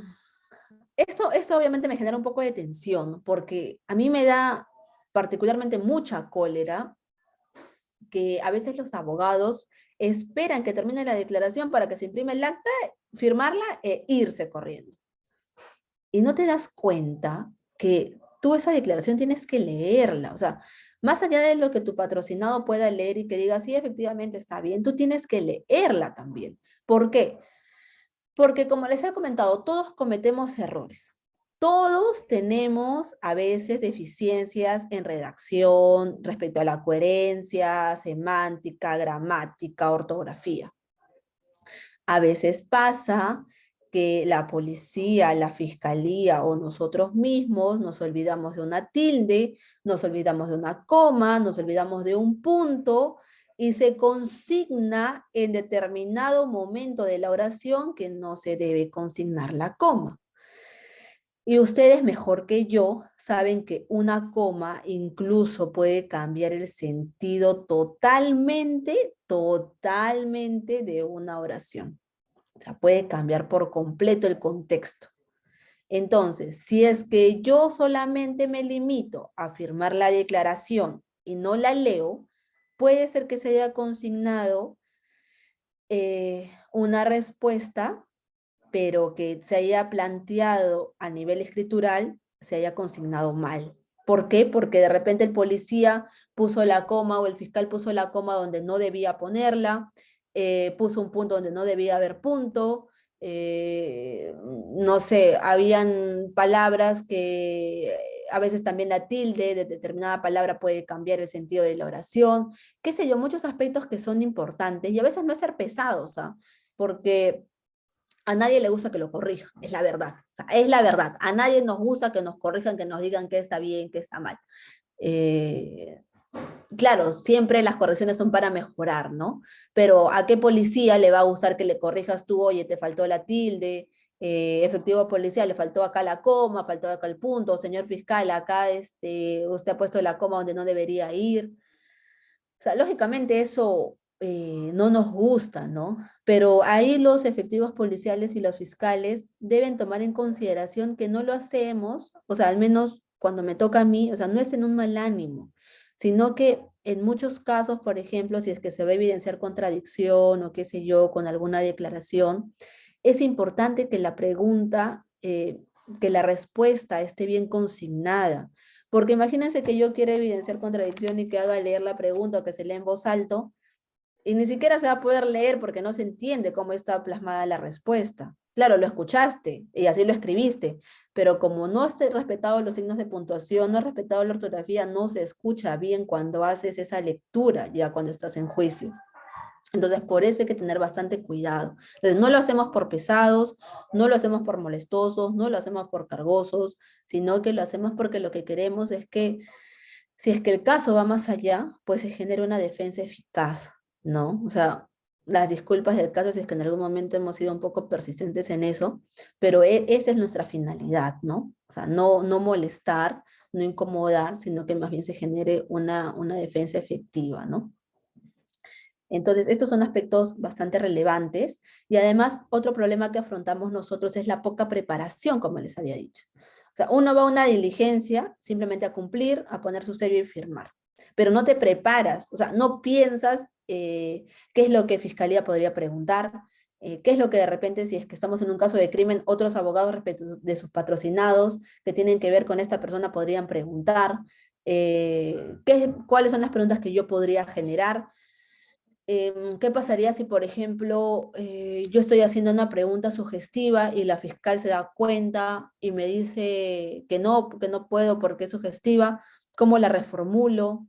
esto obviamente me genera un poco de tensión, porque a mí me da particularmente mucha cólera que a veces los abogados esperan que termine la declaración para que se imprime el acta, firmarla e irse corriendo. Y no te das cuenta que tú esa declaración tienes que leerla. O sea, más allá de lo que tu patrocinado pueda leer y que diga, sí, efectivamente está bien, tú tienes que leerla también. ¿Por qué? Porque como les he comentado, todos cometemos errores. Todos tenemos a veces deficiencias en redacción respecto a la coherencia, semántica, gramática, ortografía. A veces pasa que la policía, la fiscalía o nosotros mismos nos olvidamos de una tilde, nos olvidamos de una coma, nos olvidamos de un punto y se consigna en determinado momento de la oración que no se debe consignar la coma. Y ustedes mejor que yo saben que una coma incluso puede cambiar el sentido totalmente, totalmente de una oración. O sea, puede cambiar por completo el contexto. Entonces, si es que yo solamente me limito a firmar la declaración y no la leo, puede ser que se haya consignado una respuesta, pero que se haya planteado a nivel escritural, se haya consignado mal. ¿Por qué? Porque de repente el policía puso la coma o el fiscal puso la coma donde no debía ponerla, puso un punto donde no debía haber punto, no sé, habían palabras que a veces también la tilde de determinada palabra puede cambiar el sentido de la oración, qué sé yo, muchos aspectos que son importantes y a veces no es ser pesados, ¿ah? Porque a nadie le gusta que lo corrijan, es la verdad. O sea, es la verdad. A nadie nos gusta que nos corrijan, que nos digan que está bien, que está mal. Eh, claro, siempre las correcciones son para mejorar, ¿no? Pero ¿a qué policía le va a gustar que le corrijas tú, oye, te faltó la tilde, efectivo policía, le faltó acá la coma, faltó acá el punto, señor fiscal, acá usted ha puesto la coma donde no debería ir? O sea, lógicamente eso no nos gusta, ¿no? Pero ahí los efectivos policiales y los fiscales deben tomar en consideración que no lo hacemos, o sea, al menos cuando me toca a mí, o sea, no es en un mal ánimo, sino que en muchos casos, por ejemplo, si es que se va a evidenciar contradicción o qué sé yo, con alguna declaración, es importante que la pregunta, que la respuesta esté bien consignada, porque imagínense que yo quiera evidenciar contradicción y que haga leer la pregunta o que se lea en voz alto, y ni siquiera se va a poder leer porque no se entiende cómo está plasmada la respuesta. Claro, lo escuchaste y así lo escribiste, pero como no esté respetado los signos de puntuación, no has respetado la ortografía, no se escucha bien cuando haces esa lectura, ya cuando estás en juicio. Entonces, por eso hay que tener bastante cuidado. Entonces, no lo hacemos por pesados, no lo hacemos por molestosos, no lo hacemos por cargosos, sino que lo hacemos porque lo que queremos es que Si es que el caso va más allá, pues se genera una defensa eficaz, ¿no? O sea, las disculpas del caso si es que en algún momento hemos sido un poco persistentes en eso, pero esa es nuestra finalidad, ¿no? O sea, no molestar, no incomodar, sino que más bien se genere una defensa efectiva, ¿no? Entonces, estos son aspectos bastante relevantes y además otro problema que afrontamos nosotros es la poca preparación, como les había dicho. O sea, uno va a una diligencia simplemente a cumplir, a poner su sello y firmar, pero no te preparas, o sea, no piensas qué es lo que Fiscalía podría preguntar, qué es lo que de repente, si es que estamos en un caso de crimen, otros abogados respecto de sus patrocinados que tienen que ver con esta persona podrían preguntar, cuáles son las preguntas que yo podría generar. ¿Qué pasaría si, por ejemplo, yo estoy haciendo una pregunta sugestiva y la fiscal se da cuenta y me dice que no puedo porque es sugestiva? ¿Cómo la reformulo?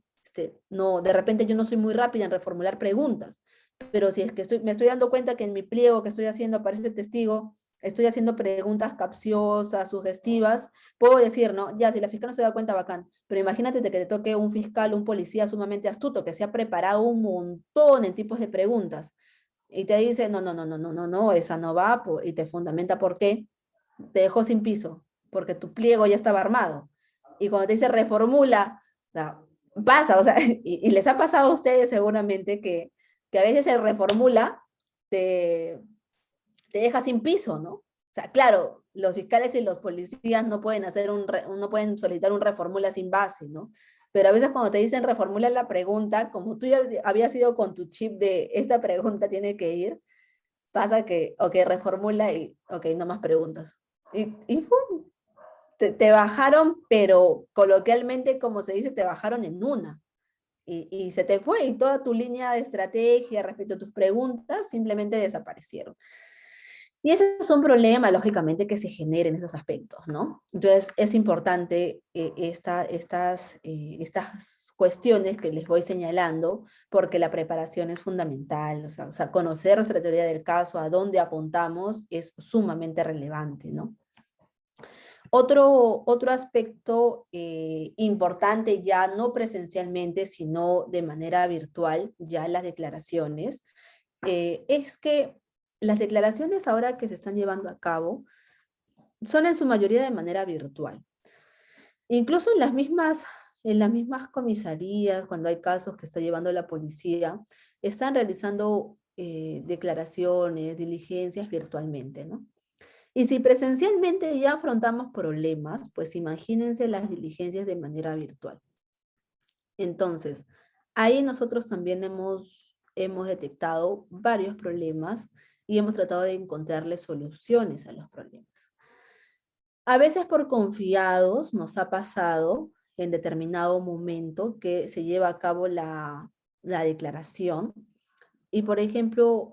No, de repente yo no soy muy rápida en reformular preguntas, pero si es que me estoy dando cuenta que en mi pliego que estoy haciendo aparece testigo, estoy haciendo preguntas capciosas, sugestivas, puedo decir, ¿no? Ya, si la fiscal no se da cuenta, bacán, pero imagínate que te toque un fiscal, un policía sumamente astuto, que se ha preparado un montón en tipos de preguntas, y te dice, no, esa no va, y te fundamenta por qué, te dejó sin piso, porque tu pliego ya estaba armado. Y cuando te dice reformula, o sea, pasa, o sea, y les ha pasado a ustedes seguramente que a veces el reformula te, te deja sin piso, ¿no? O sea, claro, los fiscales y los policías no pueden no pueden solicitar un reformula sin base, ¿no? Pero a veces cuando te dicen reformula la pregunta, como tú ya habías ido con tu chip de esta pregunta tiene que ir, pasa que, ok, reformula y, ok, no más preguntas. Y ¡pum! Te bajaron, pero coloquialmente, como se dice, te bajaron en una. Y se te fue y toda tu línea de estrategia respecto a tus preguntas simplemente desaparecieron. Y eso es un problema, lógicamente, que se genera en esos aspectos, ¿no? Entonces, es importante estas cuestiones que les voy señalando, porque la preparación es fundamental, o sea, conocer nuestra teoría del caso, a dónde apuntamos, es sumamente relevante, ¿no? Otro aspecto importante, ya no presencialmente, sino de manera virtual, ya las declaraciones, es que las declaraciones ahora que se están llevando a cabo son en su mayoría de manera virtual. Incluso en las mismas comisarías, cuando hay casos que está llevando la policía, están realizando declaraciones, diligencias virtualmente, ¿no? Y si presencialmente ya afrontamos problemas, pues imagínense las diligencias de manera virtual. Entonces, ahí nosotros también hemos detectado varios problemas y hemos tratado de encontrarle soluciones a los problemas. A veces por confiados nos ha pasado en determinado momento que se lleva a cabo la declaración y, por ejemplo,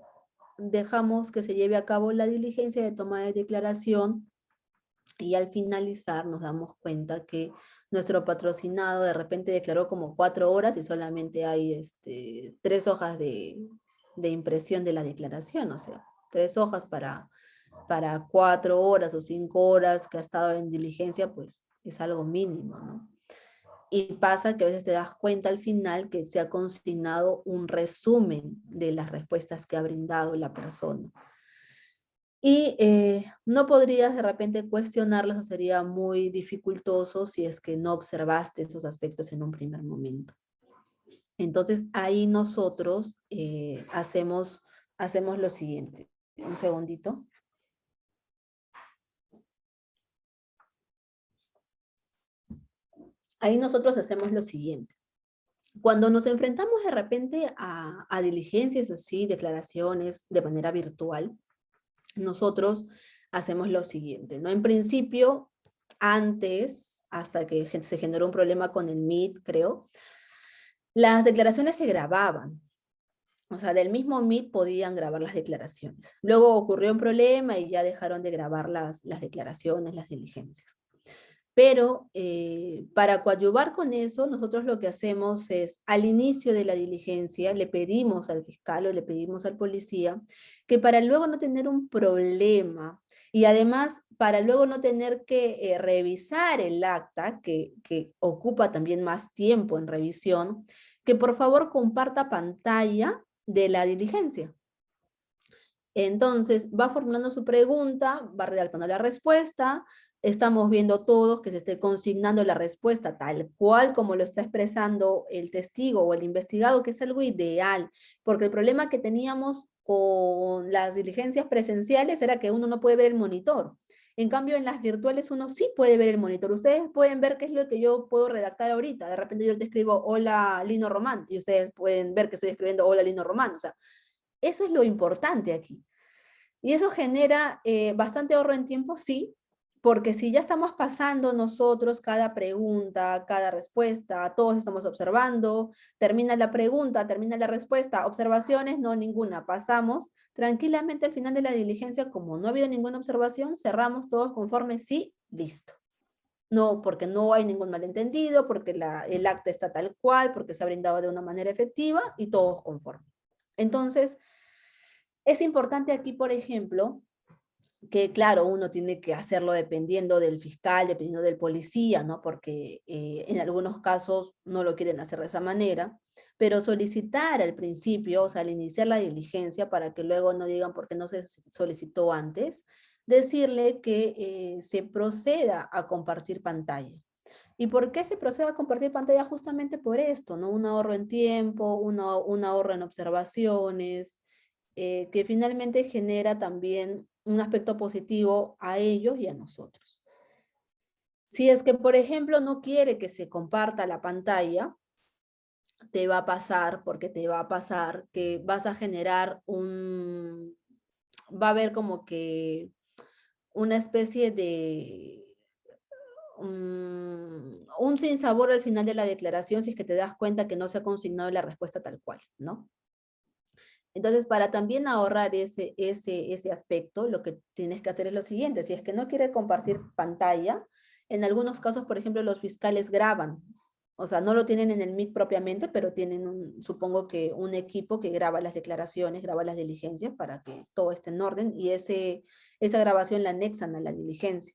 dejamos que se lleve a cabo la diligencia de toma de declaración y al finalizar nos damos cuenta que nuestro patrocinado de repente declaró como 4 horas y solamente hay 3 hojas de impresión de la declaración, o sea, 3 hojas para 4 horas o 5 horas que ha estado en diligencia, pues es algo mínimo, ¿no? Y pasa que a veces te das cuenta al final que se ha consignado un resumen de las respuestas que ha brindado la persona. Y no podrías de repente cuestionarlas o sería muy dificultoso si es que no observaste esos aspectos en un primer momento. Entonces ahí nosotros hacemos lo siguiente. Un segundito. Ahí nosotros hacemos lo siguiente. Cuando nos enfrentamos de repente a diligencias así, declaraciones de manera virtual, nosotros hacemos lo siguiente, ¿no? En principio, antes, hasta que se generó un problema con el Meet, creo, las declaraciones se grababan. O sea, del mismo Meet podían grabar las declaraciones. Luego ocurrió un problema y ya dejaron de grabar las declaraciones, las diligencias. Pero para coadyuvar con eso, nosotros lo que hacemos es, al inicio de la diligencia, le pedimos al fiscal o le pedimos al policía que para luego no tener un problema y además para luego no tener que revisar el acta, que ocupa también más tiempo en revisión, que por favor comparta pantalla de la diligencia. Entonces, va formulando su pregunta, va redactando la respuesta, estamos viendo todos que se esté consignando la respuesta tal cual como lo está expresando el testigo o el investigado, que es algo ideal, porque el problema que teníamos con las diligencias presenciales era que uno no puede ver el monitor. En cambio, en las virtuales uno sí puede ver el monitor. Ustedes pueden ver qué es lo que yo puedo redactar ahorita. De repente yo te escribo, hola Lino Román, y ustedes pueden ver que estoy escribiendo, hola Lino Román. O sea, eso es lo importante aquí. Y eso genera bastante ahorro en tiempo, sí, porque si ya estamos pasando nosotros cada pregunta, cada respuesta, todos estamos observando, termina la pregunta, termina la respuesta, observaciones, no ninguna, pasamos tranquilamente al final de la diligencia, como no ha habido ninguna observación, cerramos todos conforme sí, listo. No, porque no hay ningún malentendido, porque el acta está tal cual, porque se ha brindado de una manera efectiva y todos conformes. Entonces, es importante aquí, por ejemplo, que claro, uno tiene que hacerlo dependiendo del fiscal, dependiendo del policía, ¿no? Porque en algunos casos no lo quieren hacer de esa manera, pero solicitar al principio, o sea, al iniciar la diligencia, para que luego no digan por qué no se solicitó antes, decirle que se proceda a compartir pantalla. ¿Y por qué se procede a compartir pantalla? Justamente por esto, ¿no? Un ahorro en tiempo, un ahorro en observaciones, que finalmente genera también un aspecto positivo a ellos y a nosotros. Si es que, por ejemplo, no quiere que se comparta la pantalla, te va a pasar, porque te va a pasar que vas a generar va a haber como que una especie de un sinsabor al final de la declaración si es que te das cuenta que no se ha consignado la respuesta tal cual, ¿no? Entonces, para también ahorrar ese aspecto, lo que tienes que hacer es lo siguiente. Si es que no quiere compartir pantalla, en algunos casos, por ejemplo, los fiscales graban. O sea, no lo tienen en el Meet propiamente, pero tienen, supongo que un equipo que graba las declaraciones, graba las diligencias para que todo esté en orden y esa grabación la anexan a la diligencia.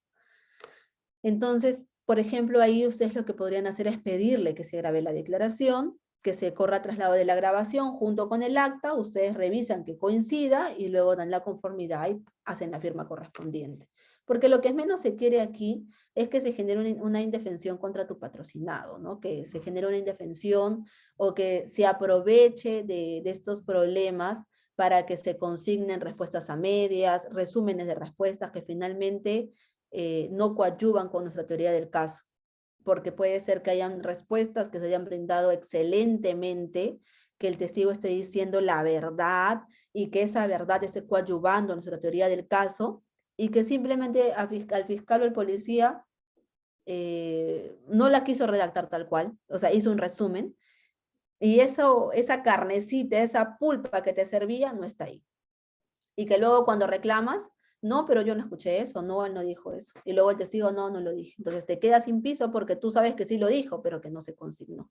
Entonces, por ejemplo, ahí ustedes lo que podrían hacer es pedirle que se grabe la declaración, que se corra traslado de la grabación junto con el acta, ustedes revisan que coincida y luego dan la conformidad y hacen la firma correspondiente. Porque lo que menos se quiere aquí es que se genere una indefensión contra tu patrocinado, ¿no? Que se genere una indefensión o que se aproveche de estos problemas para que se consignen respuestas a medias, resúmenes de respuestas que finalmente no coadyuvan con nuestra teoría del caso, porque puede ser que hayan respuestas que se hayan brindado excelentemente, que el testigo esté diciendo la verdad y que esa verdad esté coadyuvando a nuestra teoría del caso y que simplemente al fiscal o al policía no la quiso redactar tal cual, o sea, hizo un resumen y esa carnecita, esa pulpa que te servía no está ahí. Y que luego cuando reclamas, no, pero yo no escuché eso, no, él no dijo eso. Y luego el testigo, no, no lo dije. Entonces te quedas sin piso porque tú sabes que sí lo dijo, pero que no se consignó.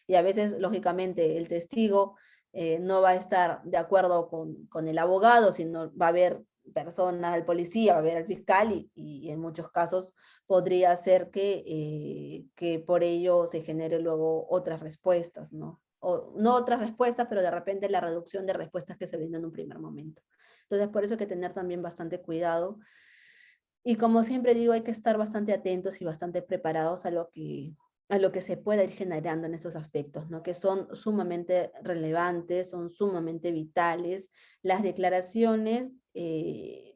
Y a veces, lógicamente, el testigo no va a estar de acuerdo con el abogado, sino va a haber personas, el policía, va a haber al fiscal y en muchos casos podría ser que por ello se genere luego otras respuestas, ¿no? O no otras respuestas, pero de repente la reducción de respuestas que se brindan en un primer momento. Entonces, por eso hay que tener también bastante cuidado. Y como siempre digo, hay que estar bastante atentos y bastante preparados a lo que se pueda ir generando en estos aspectos, ¿no? Que son sumamente relevantes, son sumamente vitales. Las declaraciones, y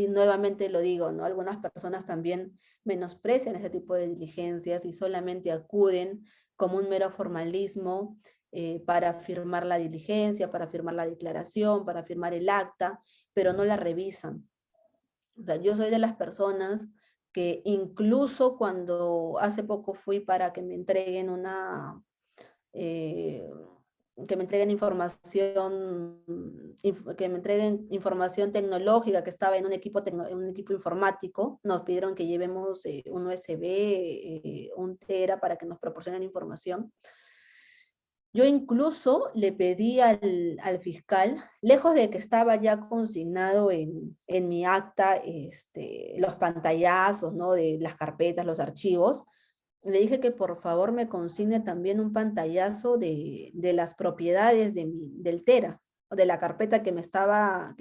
nuevamente lo digo, ¿no? Algunas personas también menosprecian ese tipo de diligencias y solamente acuden como un mero formalismo para firmar la diligencia, para firmar la declaración, para firmar el acta, pero no la revisan. O sea, yo soy de las personas que incluso cuando hace poco fui para que me entreguen eh, que me entreguen información, que me entreguen información tecnológica que estaba en en un equipo informático, nos pidieron que llevemos un USB, un tera para que nos proporcionen información. Yo incluso le pedí al fiscal, lejos de que estaba ya consignado en mi acta los pantallazos, ¿no? De las carpetas, los archivos, le dije que por favor me consigne también un pantallazo de las propiedades del Tera, o de la carpeta que me estaba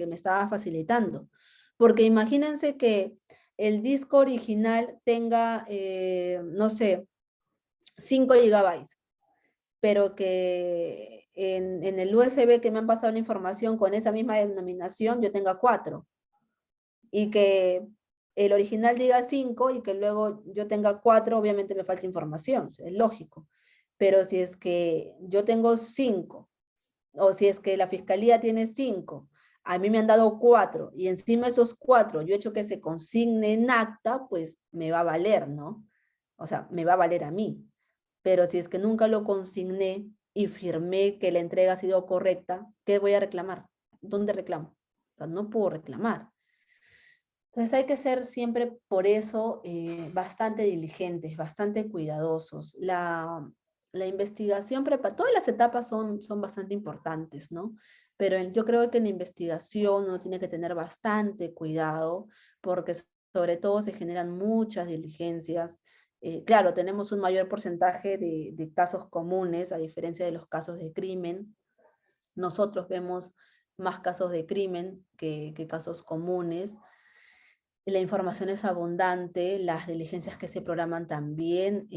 facilitando. Porque imagínense que el disco original tenga, no sé, 5 gigabytes, pero que en el USB que me han pasado la información con esa misma denominación yo tenga 4, y que el original diga 5 y que luego yo tenga 4, obviamente me falta información, es lógico. Pero si es que yo tengo 5, o si es que la fiscalía tiene 5, a mí me han dado 4, y encima esos 4 yo he hecho que se consigne en acta, pues me va a valer, ¿no? O sea, me va a valer a mí. Pero si es que nunca lo consigné y firmé que la entrega ha sido correcta, ¿qué voy a reclamar? ¿Dónde reclamo? O sea, no puedo reclamar. Entonces hay que ser siempre por eso bastante diligentes, bastante cuidadosos. La investigación, todas las etapas son bastante importantes, ¿no? Pero yo creo que en la investigación uno tiene que tener bastante cuidado porque sobre todo se generan muchas diligencias. Claro, tenemos un mayor porcentaje de casos comunes a diferencia de los casos de crimen. Nosotros vemos más casos de crimen que casos comunes. La información es abundante, las diligencias que se programan también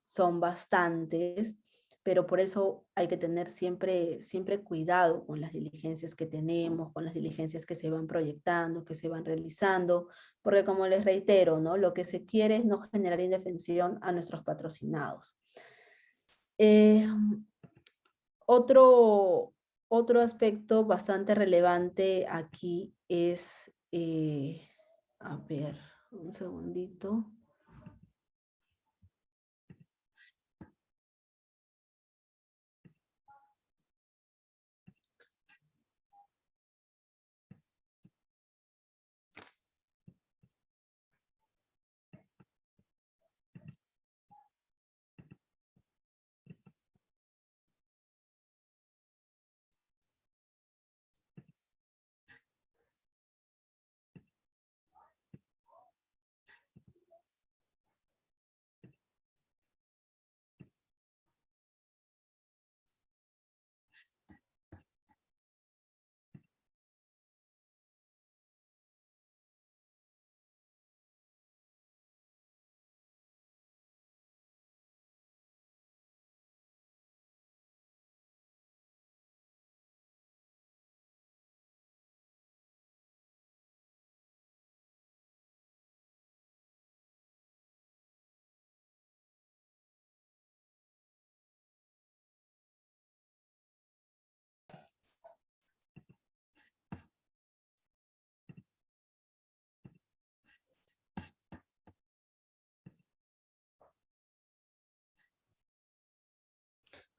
son bastantes, pero por eso hay que tener siempre cuidado con las diligencias que tenemos, con las diligencias que se van proyectando, que se van realizando, porque como les reitero, ¿no? Lo que se quiere es no generar indefensión a nuestros patrocinados. Eh, otro, otro aspecto bastante relevante aquí es, a ver, un segundito.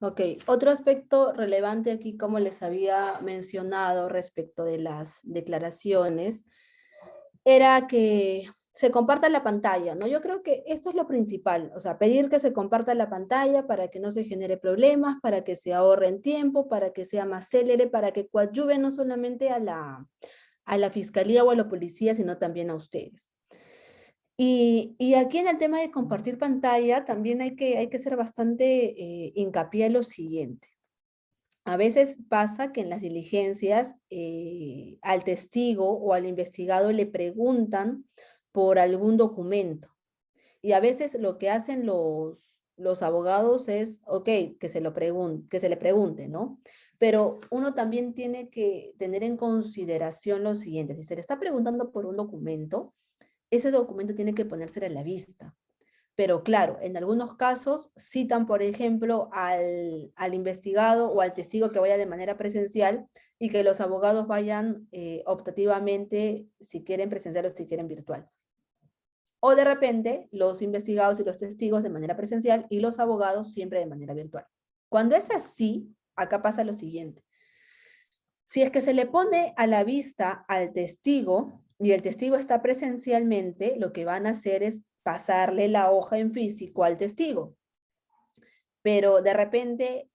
Ok, otro aspecto relevante aquí, como les había mencionado respecto de las declaraciones, era que se comparta la pantalla, ¿no? Yo creo que esto es lo principal, o sea, pedir que se comparta la pantalla para que no se genere problemas, para que se ahorren tiempo, para que sea más célere, para que coadyuve no solamente a la fiscalía o a la policía, sino también a ustedes. Y aquí en el tema de compartir pantalla, también hay que ser bastante hincapié en lo siguiente. A veces pasa que en las diligencias al testigo o al investigado le preguntan por algún documento. Y a veces lo que hacen los abogados es, ok, que se le pregunte, ¿no? Pero uno también tiene que tener en consideración lo siguiente. Si se le está preguntando por un documento, ese documento tiene que ponérsele a la vista. Pero claro, en algunos casos citan, por ejemplo, al investigado o al testigo que vaya de manera presencial y que los abogados vayan optativamente, si quieren presencial o si quieren virtual. O de repente, los investigados y los testigos de manera presencial y los abogados siempre de manera virtual. Cuando es así, acá pasa lo siguiente. Si es que se le pone a la vista al testigo y el testigo está presencialmente, lo que van a hacer es pasarle la hoja en físico al testigo. Pero de repente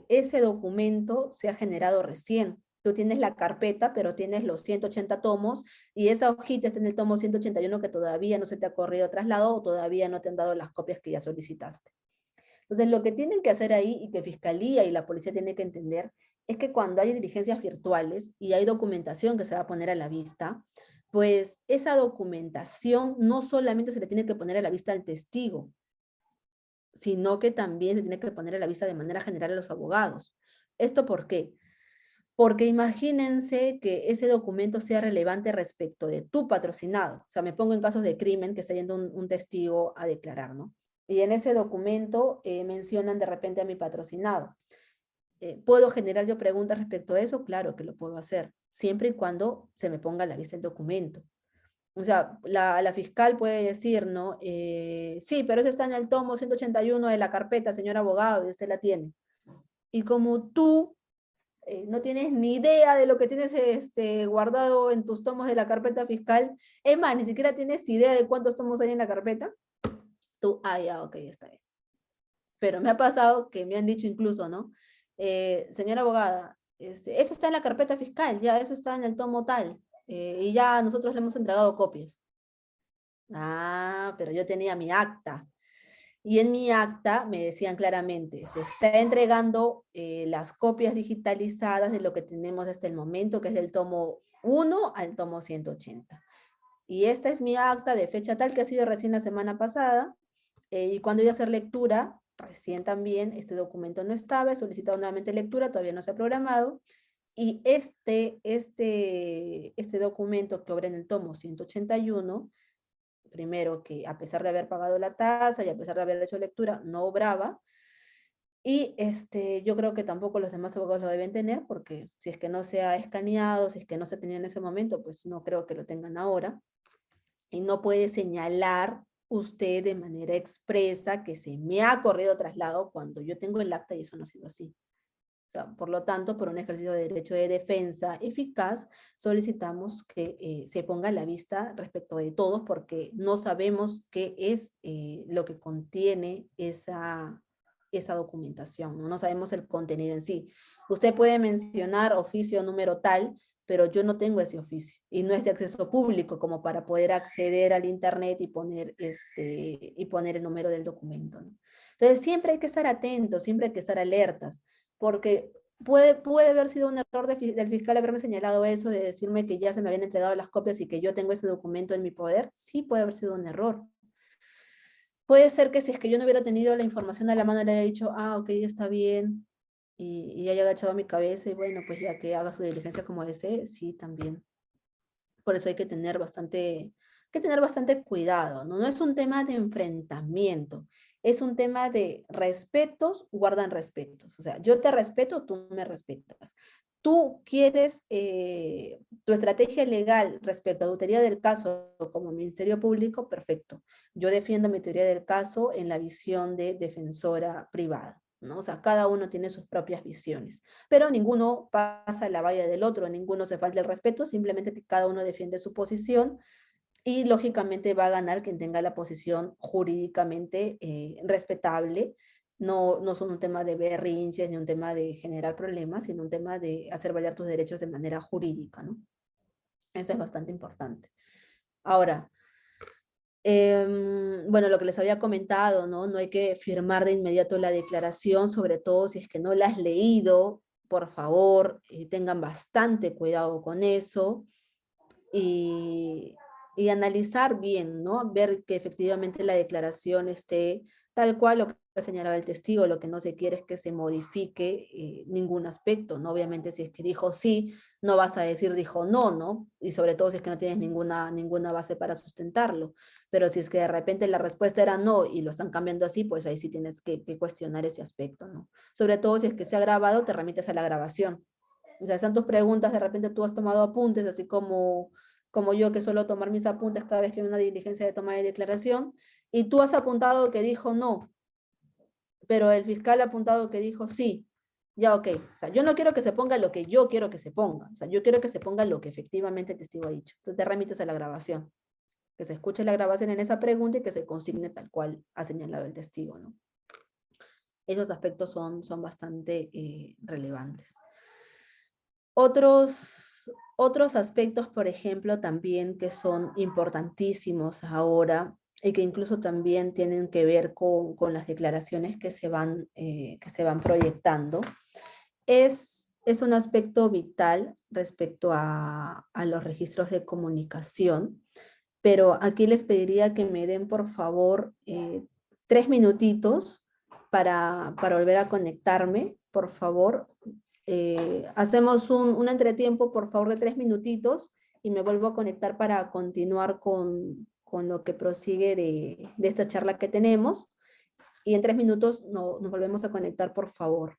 ese documento se ha generado recién. Tú tienes la carpeta, pero tienes los 180 tomos, y esa hojita está en el tomo 181 que todavía no se te ha corrido traslado o todavía no te han dado las copias que ya solicitaste. Entonces, lo que tienen que hacer ahí y que Fiscalía y la policía tienen que entender es que cuando hay diligencias virtuales y hay documentación que se va a poner a la vista, pues esa documentación no solamente se le tiene que poner a la vista al testigo, sino que también se tiene que poner a la vista de manera general a los abogados. ¿Esto por qué? Porque imagínense que ese documento sea relevante respecto de tu patrocinado. O sea, me pongo en casos de crimen que está yendo un testigo a declarar, ¿no? Y en ese documento mencionan de repente a mi patrocinado. ¿Puedo generar yo preguntas respecto a eso? Claro que lo puedo hacer, siempre y cuando se me ponga a la vista el documento. O sea, la fiscal puede decir, ¿no? Sí, pero eso está en el tomo 181 de la carpeta, señor abogado, y usted la tiene. Y como tú no tienes ni idea de lo que tienes guardado en tus tomos de la carpeta fiscal, es más, ni siquiera tienes idea de cuántos tomos hay en la carpeta, tú, ya, ok, está bien. Pero me ha pasado que me han dicho incluso, ¿no? Señora abogada, eso está en la carpeta fiscal, ya, eso está en el tomo tal, y ya nosotros le hemos entregado copias. Ah, pero yo tenía mi acta. Y en mi acta me decían claramente, se está entregando las copias digitalizadas de lo que tenemos hasta el momento, que es del tomo 1 al tomo 180. Y esta es mi acta de fecha tal que ha sido recién la semana pasada, y cuando iba a hacer lectura, recién también este documento no estaba, he solicitado nuevamente lectura, todavía no se ha programado, y este documento que obra en el tomo 181, primero que a pesar de haber pagado la tasa y a pesar de haber hecho lectura, no obraba, y yo creo que tampoco los demás abogados lo deben tener, porque si es que no se ha escaneado, si es que no se tenía en ese momento, pues no creo que lo tengan ahora, y no puede señalar usted de manera expresa que se me ha corrido traslado cuando yo tengo el acta y eso no ha sido así. O sea, por lo tanto, por un ejercicio de derecho de defensa eficaz, solicitamos que se ponga a la vista respecto de todos, porque no sabemos qué es lo que contiene esa documentación, ¿no? No sabemos el contenido en sí. Usted puede mencionar oficio número tal, pero yo no tengo ese oficio y no es de acceso público como para poder acceder al internet y poner el número del documento, ¿no? Entonces siempre hay que estar atentos, siempre hay que estar alertas, porque puede haber sido un error del fiscal haberme señalado eso, de decirme que ya se me habían entregado las copias y que yo tengo ese documento en mi poder. Sí, puede haber sido un error. Puede ser que si es que yo no hubiera tenido la información a la mano, le haya dicho, ok, está bien, y haya agachado mi cabeza, y bueno, pues ya que haga su diligencia como desee, sí, también. Por eso hay que tener bastante cuidado, ¿no? No es un tema de enfrentamiento, es un tema de respetos, guardan respetos. O sea, yo te respeto, tú me respetas. Tú quieres tu estrategia legal respecto a tu teoría del caso como Ministerio Público, perfecto. Yo defiendo mi teoría del caso en la visión de defensora privada, ¿no? O sea, cada uno tiene sus propias visiones, pero ninguno pasa la valla del otro, ninguno se falta el respeto, simplemente que cada uno defiende su posición, y lógicamente va a ganar quien tenga la posición jurídicamente respetable. No, no son un tema de berrinches ni un tema de generar problemas, sino un tema de hacer valer tus derechos de manera jurídica, ¿no? Eso es bastante importante. Ahora, bueno, lo que les había comentado, ¿no? No hay que firmar de inmediato la declaración, sobre todo si es que no la has leído. Por favor, tengan bastante cuidado con eso, y, y analizar bien, ¿no? Ver que efectivamente la declaración esté tal cual lo que señalaba el testigo. Lo que no se quiere es que se modifique ningún aspecto, ¿no? Obviamente si es que dijo sí, no vas a decir dijo no, ¿no? Y sobre todo si es que no tienes ninguna base para sustentarlo. Pero si es que de repente la respuesta era no y lo están cambiando así, pues ahí sí tienes que cuestionar ese aspecto, ¿no? Sobre todo si es que se ha grabado, te remites a la grabación. O sea, están tus preguntas, de repente tú has tomado apuntes, así como yo que suelo tomar mis apuntes cada vez que hay una diligencia de toma de declaración, y tú has apuntado que dijo no, pero el fiscal ha apuntado que dijo sí. Ya, ok. O sea, yo no quiero que se ponga lo que yo quiero que se ponga. O sea, yo quiero que se ponga lo que efectivamente el testigo ha dicho. Tú te remites a la grabación. Que se escuche la grabación en esa pregunta y que se consigne tal cual ha señalado el testigo, ¿no? Esos aspectos son bastante relevantes. Otros aspectos, por ejemplo, también que son importantísimos ahora y que incluso también tienen que ver con las declaraciones que se van proyectando, es un aspecto vital respecto a los registros de comunicación, pero aquí les pediría que me den, por favor, 3 minutitos para volver a conectarme, por favor. Hacemos un entretiempo, por favor, de 3 minutitos y me vuelvo a conectar para continuar con lo que prosigue de esta charla que tenemos. Y en 3 minutos nos volvemos a conectar, por favor.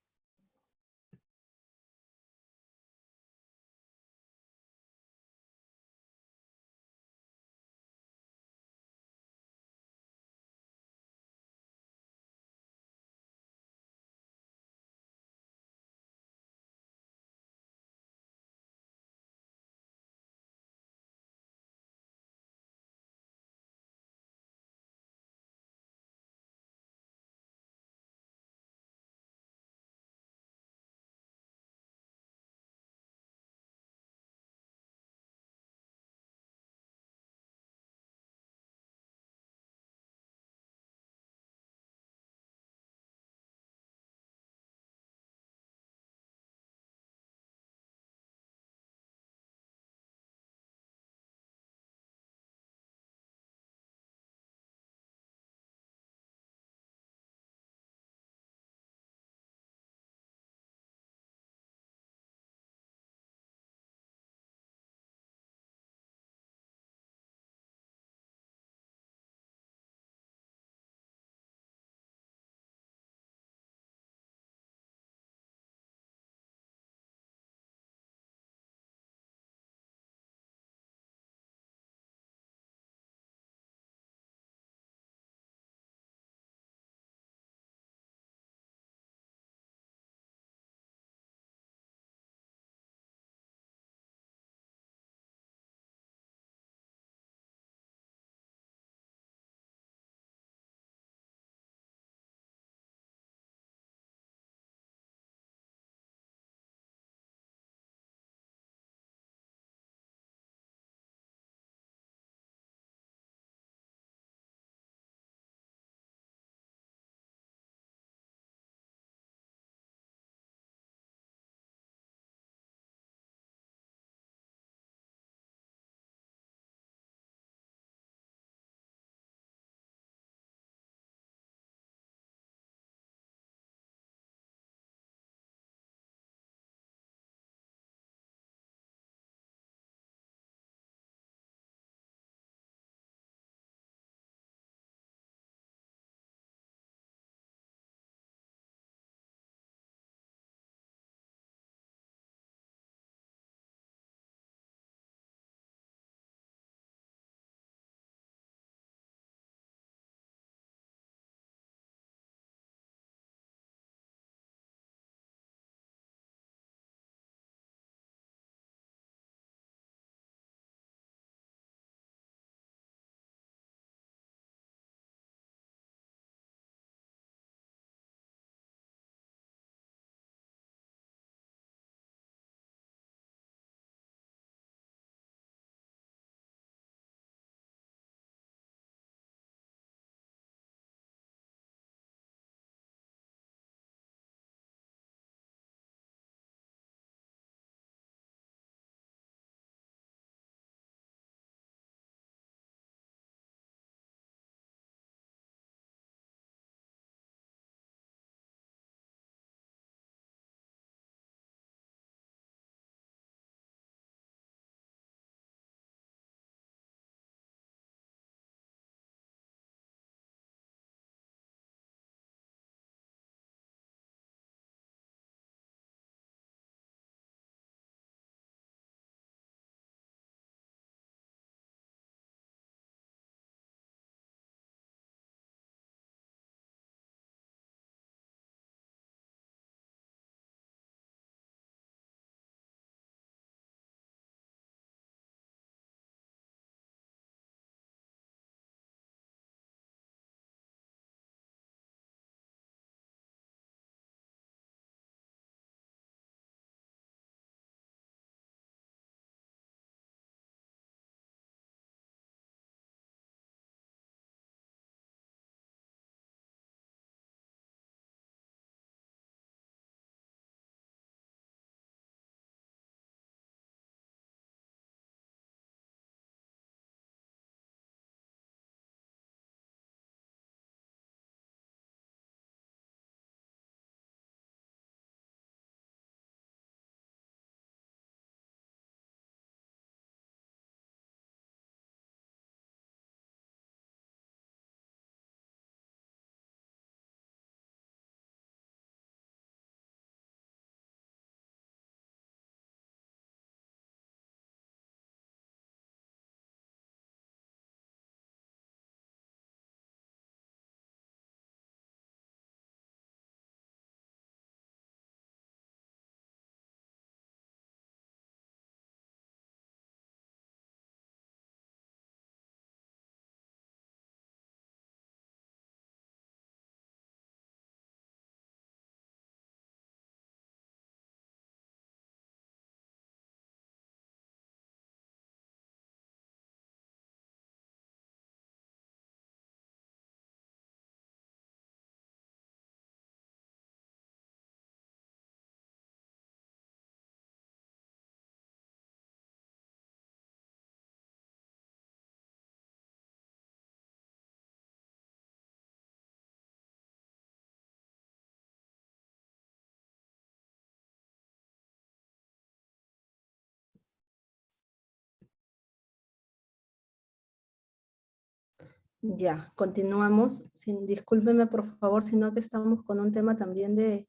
Ya, continuamos. Discúlpeme por favor, sino que estamos con un tema también de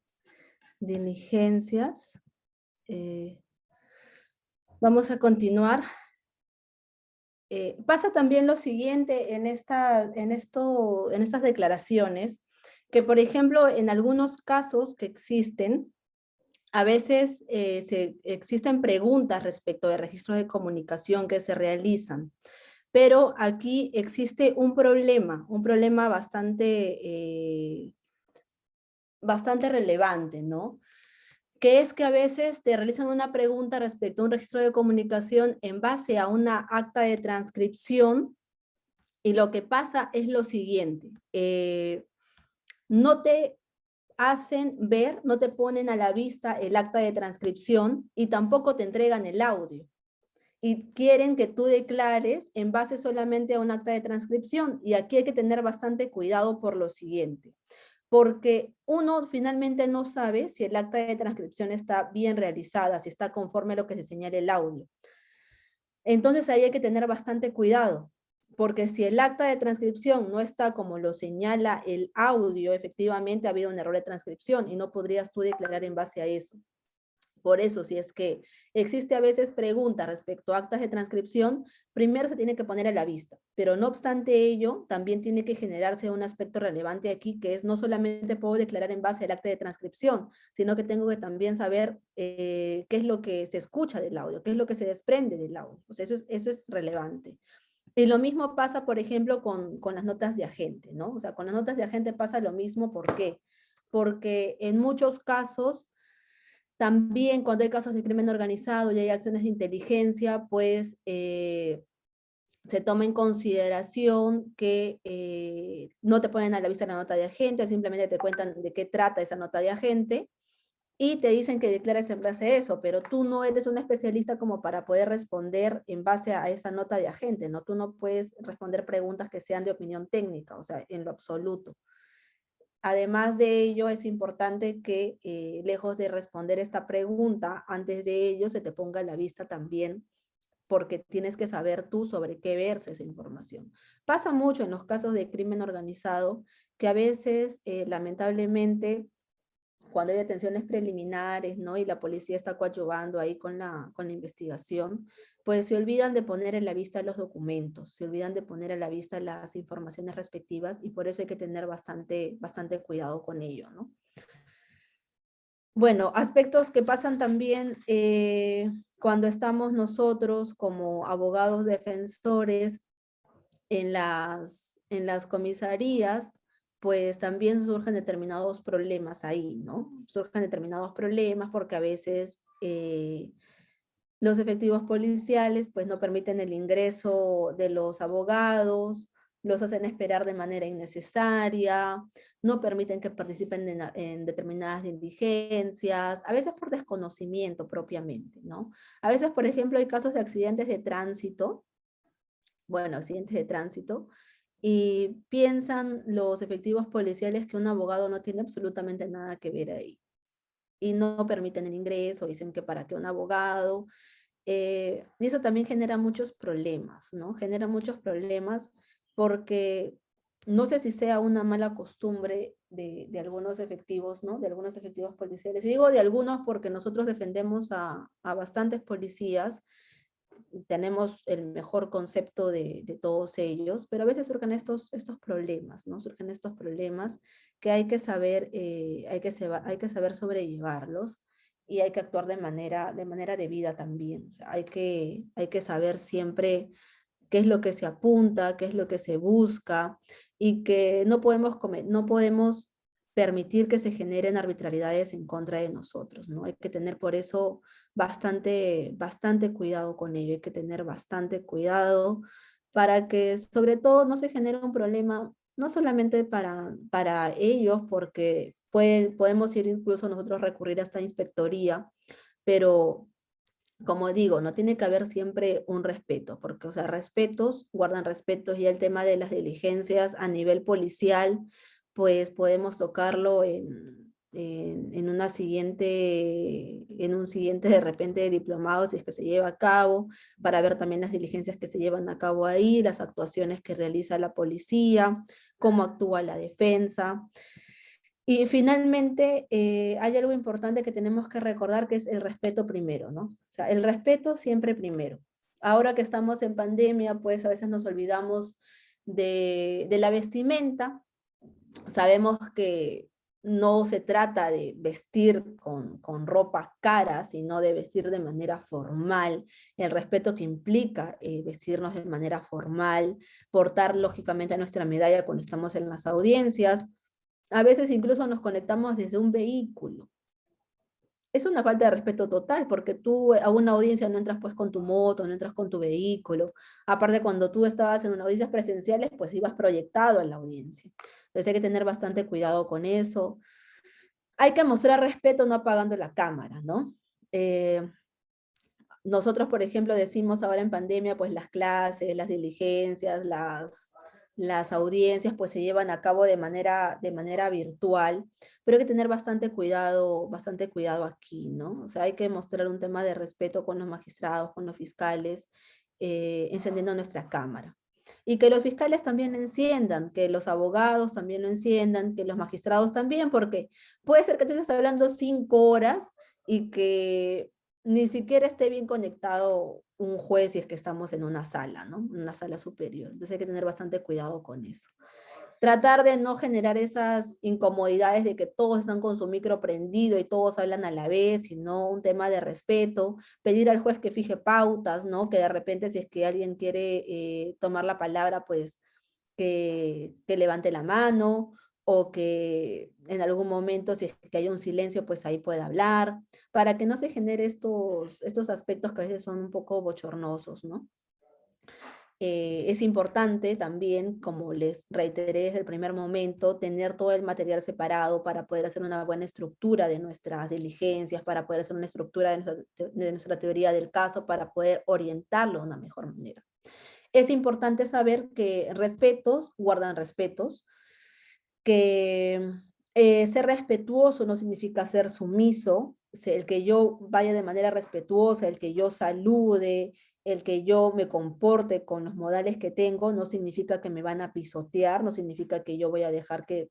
diligencias. Vamos a continuar. Pasa también lo siguiente en estas declaraciones, que por ejemplo en algunos casos que existen, a veces existen preguntas respecto de registros de comunicación que se realizan, pero aquí existe un problema bastante relevante, ¿no? Que es que a veces te realizan una pregunta respecto a un registro de comunicación en base a una acta de transcripción, y lo que pasa es lo siguiente, no te hacen ver, no te ponen a la vista el acta de transcripción y tampoco te entregan el audio. Y quieren que tú declares en base solamente a un acta de transcripción. Y aquí hay que tener bastante cuidado por lo siguiente. Porque uno finalmente no sabe si el acta de transcripción está bien realizada, si está conforme a lo que se señala el audio. Entonces ahí hay que tener bastante cuidado, porque si el acta de transcripción no está como lo señala el audio, efectivamente ha habido un error de transcripción y no podrías tú declarar en base a eso. Por eso, si es que existe a veces preguntas respecto a actas de transcripción, primero se tiene que poner a la vista, pero no obstante ello, también tiene que generarse un aspecto relevante aquí, que es no solamente puedo declarar en base al acta de transcripción, sino que tengo que también saber qué es lo que se escucha del audio, qué es lo que se desprende del audio. O sea, eso es relevante. Y lo mismo pasa, por ejemplo, con las notas de agente, ¿no? O sea, con las notas de agente pasa lo mismo, ¿por qué? Porque en muchos casos también cuando hay casos de crimen organizado y hay acciones de inteligencia, pues se toma en consideración que no te ponen a la vista la nota de agente, simplemente te cuentan de qué trata esa nota de agente y te dicen que declares en base a eso, pero tú no eres un especialista como para poder responder en base a esa nota de agente, ¿no? Tú no puedes responder preguntas que sean de opinión técnica, o sea, en lo absoluto. Además de ello, es importante que, lejos de responder esta pregunta, antes de ello se te ponga a la vista también, porque tienes que saber tú sobre qué verse esa información. Pasa mucho en los casos de crimen organizado, que a veces, lamentablemente, cuando hay detenciones preliminares, ¿no? Y la policía está coadyuvando ahí con la investigación, pues se olvidan de poner en la vista los documentos, se olvidan de poner a la vista las informaciones respectivas y por eso hay que tener bastante cuidado con ello, ¿no? Bueno, aspectos que pasan también cuando estamos nosotros como abogados defensores en las comisarías, pues también surgen determinados problemas ahí, ¿no? Surgen determinados problemas porque a veces los efectivos policiales pues no permiten el ingreso de los abogados, los hacen esperar de manera innecesaria, no permiten que participen en determinadas diligencias, a veces por desconocimiento propiamente, ¿no? A veces, por ejemplo, hay casos de accidentes de tránsito, bueno, accidentes de tránsito, y piensan los efectivos policiales que un abogado no tiene absolutamente nada que ver ahí. Y no permiten el ingreso, dicen que para qué un abogado. Y eso también genera muchos problemas, ¿no? Genera muchos problemas porque no sé si sea una mala costumbre de algunos efectivos, ¿no? De algunos efectivos policiales. Y digo de algunos porque nosotros defendemos a bastantes policías, tenemos el mejor concepto de todos ellos, pero a veces surgen estos problemas, ¿no? Surgen estos problemas que hay que saber, hay que saber sobrellevarlos y hay que actuar de manera debida también. O sea, hay que saber siempre qué es lo que se apunta, qué es lo que se busca y que no podemos permitir que se generen arbitrariedades en contra de nosotros, ¿no? Hay que tener por eso bastante cuidado con ello, hay que tener bastante cuidado para que sobre todo no se genere un problema, no solamente para ellos, porque podemos ir incluso nosotros recurrir a esta inspectoría, pero como digo, no tiene que haber siempre un respeto, porque, o sea, respetos guardan respetos y el tema de las diligencias a nivel policial, pues podemos tocarlo en un siguiente de repente diplomado, si es que se lleva a cabo, para ver también las diligencias que se llevan a cabo ahí, las actuaciones que realiza la policía, cómo actúa la defensa. Y finalmente, hay algo importante que tenemos que recordar, que es el respeto primero, ¿no? O sea, el respeto siempre primero. Ahora que estamos en pandemia, pues a veces nos olvidamos de la vestimenta. Sabemos que no se trata de vestir con ropa cara, sino de vestir de manera formal, el respeto que implica vestirnos de manera formal, portar lógicamente nuestra medalla cuando estamos en las audiencias. A veces incluso nos conectamos desde un vehículo. Es una falta de respeto total, porque tú a una audiencia no entras pues con tu moto, no entras con tu vehículo. Aparte, cuando tú estabas en unas audiencias presenciales, pues ibas proyectado en la audiencia. Entonces hay que tener bastante cuidado con eso. Hay que mostrar respeto no apagando la cámara, ¿no? Eh, Nosotros, por ejemplo, decimos ahora en pandemia, pues las clases, las diligencias, las audiencias, pues se llevan a cabo de manera virtual, pero hay que tener bastante cuidado aquí, ¿no? O sea, hay que mostrar un tema de respeto con los magistrados, con los fiscales, encendiendo nuestra cámara. Y que los fiscales también enciendan, que los abogados también lo enciendan, que los magistrados también, porque puede ser que tú estés hablando 5 horas y que ni siquiera esté bien conectado un juez si es que estamos en una sala, ¿no? Una sala superior. Entonces hay que tener bastante cuidado con eso. Tratar de no generar esas incomodidades de que todos están con su micro prendido y todos hablan a la vez, sino un tema de respeto, pedir al juez que fije pautas, ¿no? Que de repente si es que alguien quiere tomar la palabra, pues que levante la mano, o que en algún momento, si es que hay un silencio, pues ahí pueda hablar, para que no se genere estos aspectos que a veces son un poco bochornosos, ¿no? Es importante también, como les reiteré desde el primer momento, tener todo el material separado para poder hacer una buena estructura de nuestras diligencias, para poder hacer una estructura de nuestra teoría del caso, para poder orientarlo de una mejor manera. Es importante saber que respetos guardan respetos, que ser respetuoso no significa ser sumiso, el que yo vaya de manera respetuosa, el que yo salude, el que yo me comporte con los modales que tengo, no significa que me van a pisotear, no significa que yo voy a dejar que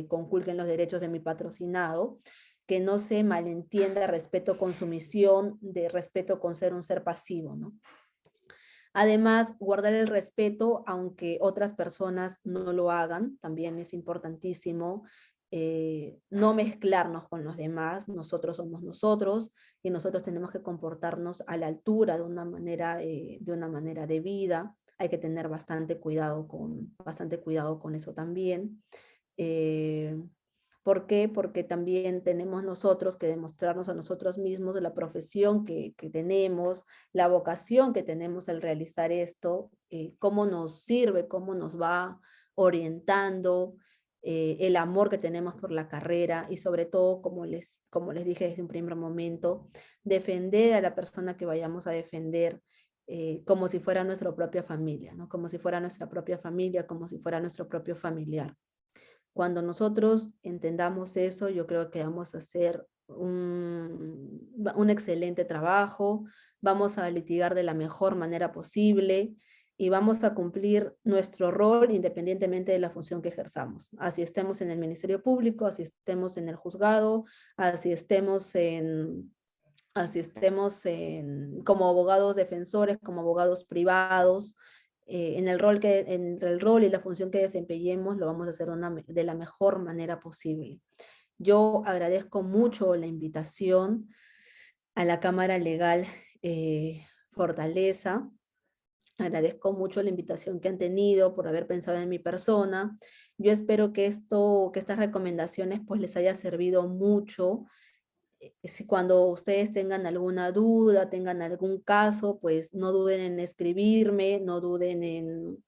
conculquen los derechos de mi patrocinado, que no se malentienda respeto con sumisión, de respeto con ser un ser pasivo, ¿no? Además, guardar el respeto, aunque otras personas no lo hagan, también es importantísimo. No mezclarnos con los demás, nosotros somos nosotros y nosotros tenemos que comportarnos a la altura de una manera debida. Hay que tener bastante cuidado con eso también. Eh, ¿Por qué? Porque también tenemos nosotros que demostrarnos a nosotros mismos de la profesión que tenemos, la vocación que tenemos al realizar esto, cómo nos sirve, cómo nos va orientando, el amor que tenemos por la carrera y sobre todo, como les dije desde un primer momento, defender a la persona que vayamos a defender como si fuera nuestra propia familia, ¿no? Como si fuera nuestra propia familia, como si fuera nuestro propio familiar. Cuando nosotros entendamos eso, yo creo que vamos a hacer un excelente trabajo, vamos a litigar de la mejor manera posible y vamos a cumplir nuestro rol independientemente de la función que ejerzamos. Así estemos en el Ministerio Público, así estemos en el juzgado, así estemos como abogados defensores, como abogados privados, en el rol y la función que desempeñemos, lo vamos a hacer de la mejor manera posible. Yo agradezco mucho la invitación a la Cámara Legal Fortaleza. Agradezco mucho la invitación que han tenido por haber pensado en mi persona. Yo espero que estas recomendaciones pues les haya servido mucho. Si cuando ustedes tengan alguna duda, tengan algún caso, pues no duden en escribirme, no duden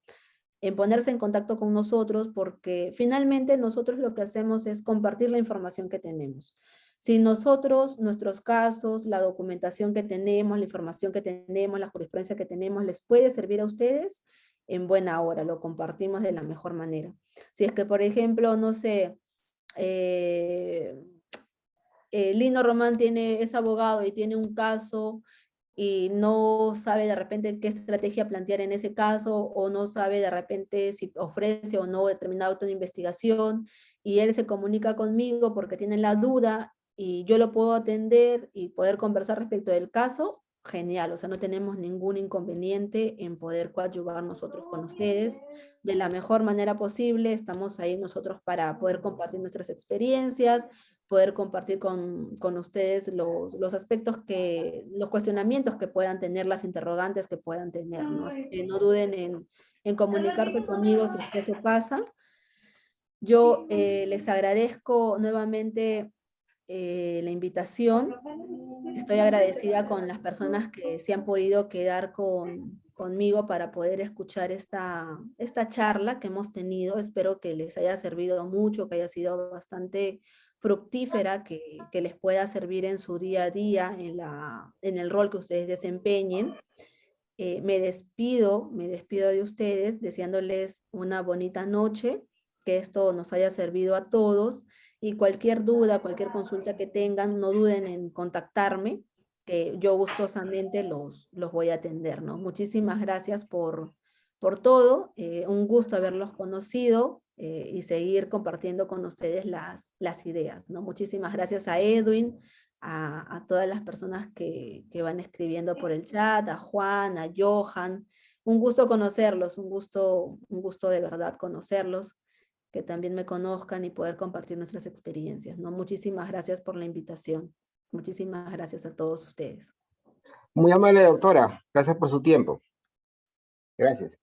en ponerse en contacto con nosotros, porque finalmente nosotros lo que hacemos es compartir la información que tenemos. Si nosotros, nuestros casos, la documentación que tenemos, la información que tenemos, la jurisprudencia que tenemos, les puede servir a ustedes, en buena hora, lo compartimos de la mejor manera. Si es que, por ejemplo, no sé, Lino Román es abogado y tiene un caso y no sabe de repente qué estrategia plantear en ese caso, o no sabe de repente si ofrece o no determinado acto de investigación, y él se comunica conmigo porque tiene la duda y yo lo puedo atender y poder conversar respecto del caso, genial, o sea, no tenemos ningún inconveniente en poder coadyuvar nosotros con ustedes de la mejor manera posible. Estamos ahí nosotros para poder compartir nuestras experiencias, poder compartir con ustedes los aspectos los cuestionamientos que puedan tener, las interrogantes que puedan tener, ¿no? Así que no duden en comunicarse conmigo si es que eso pasa. Yo les agradezco nuevamente la invitación. Estoy agradecida con las personas que se han podido quedar conmigo para poder escuchar esta charla que hemos tenido. Espero que les haya servido mucho, que haya sido bastante fructífera, que les pueda servir en su día a día, en el rol que ustedes desempeñen. Me despido de ustedes deseándoles una bonita noche, que esto nos haya servido a todos, y cualquier duda, cualquier consulta que tengan, no duden en contactarme, que yo gustosamente los voy a atender, ¿no? Muchísimas gracias por todo, un gusto haberlos conocido y seguir compartiendo con ustedes las ideas, ¿no? Muchísimas gracias a Edwin, a todas las personas que van escribiendo por el chat, a Juan, a Johan. Un gusto conocerlos, un gusto de verdad conocerlos, que también me conozcan y poder compartir nuestras experiencias, ¿no? Muchísimas gracias por la invitación. Muchísimas gracias a todos ustedes. Muy amable, doctora. Gracias por su tiempo. Gracias.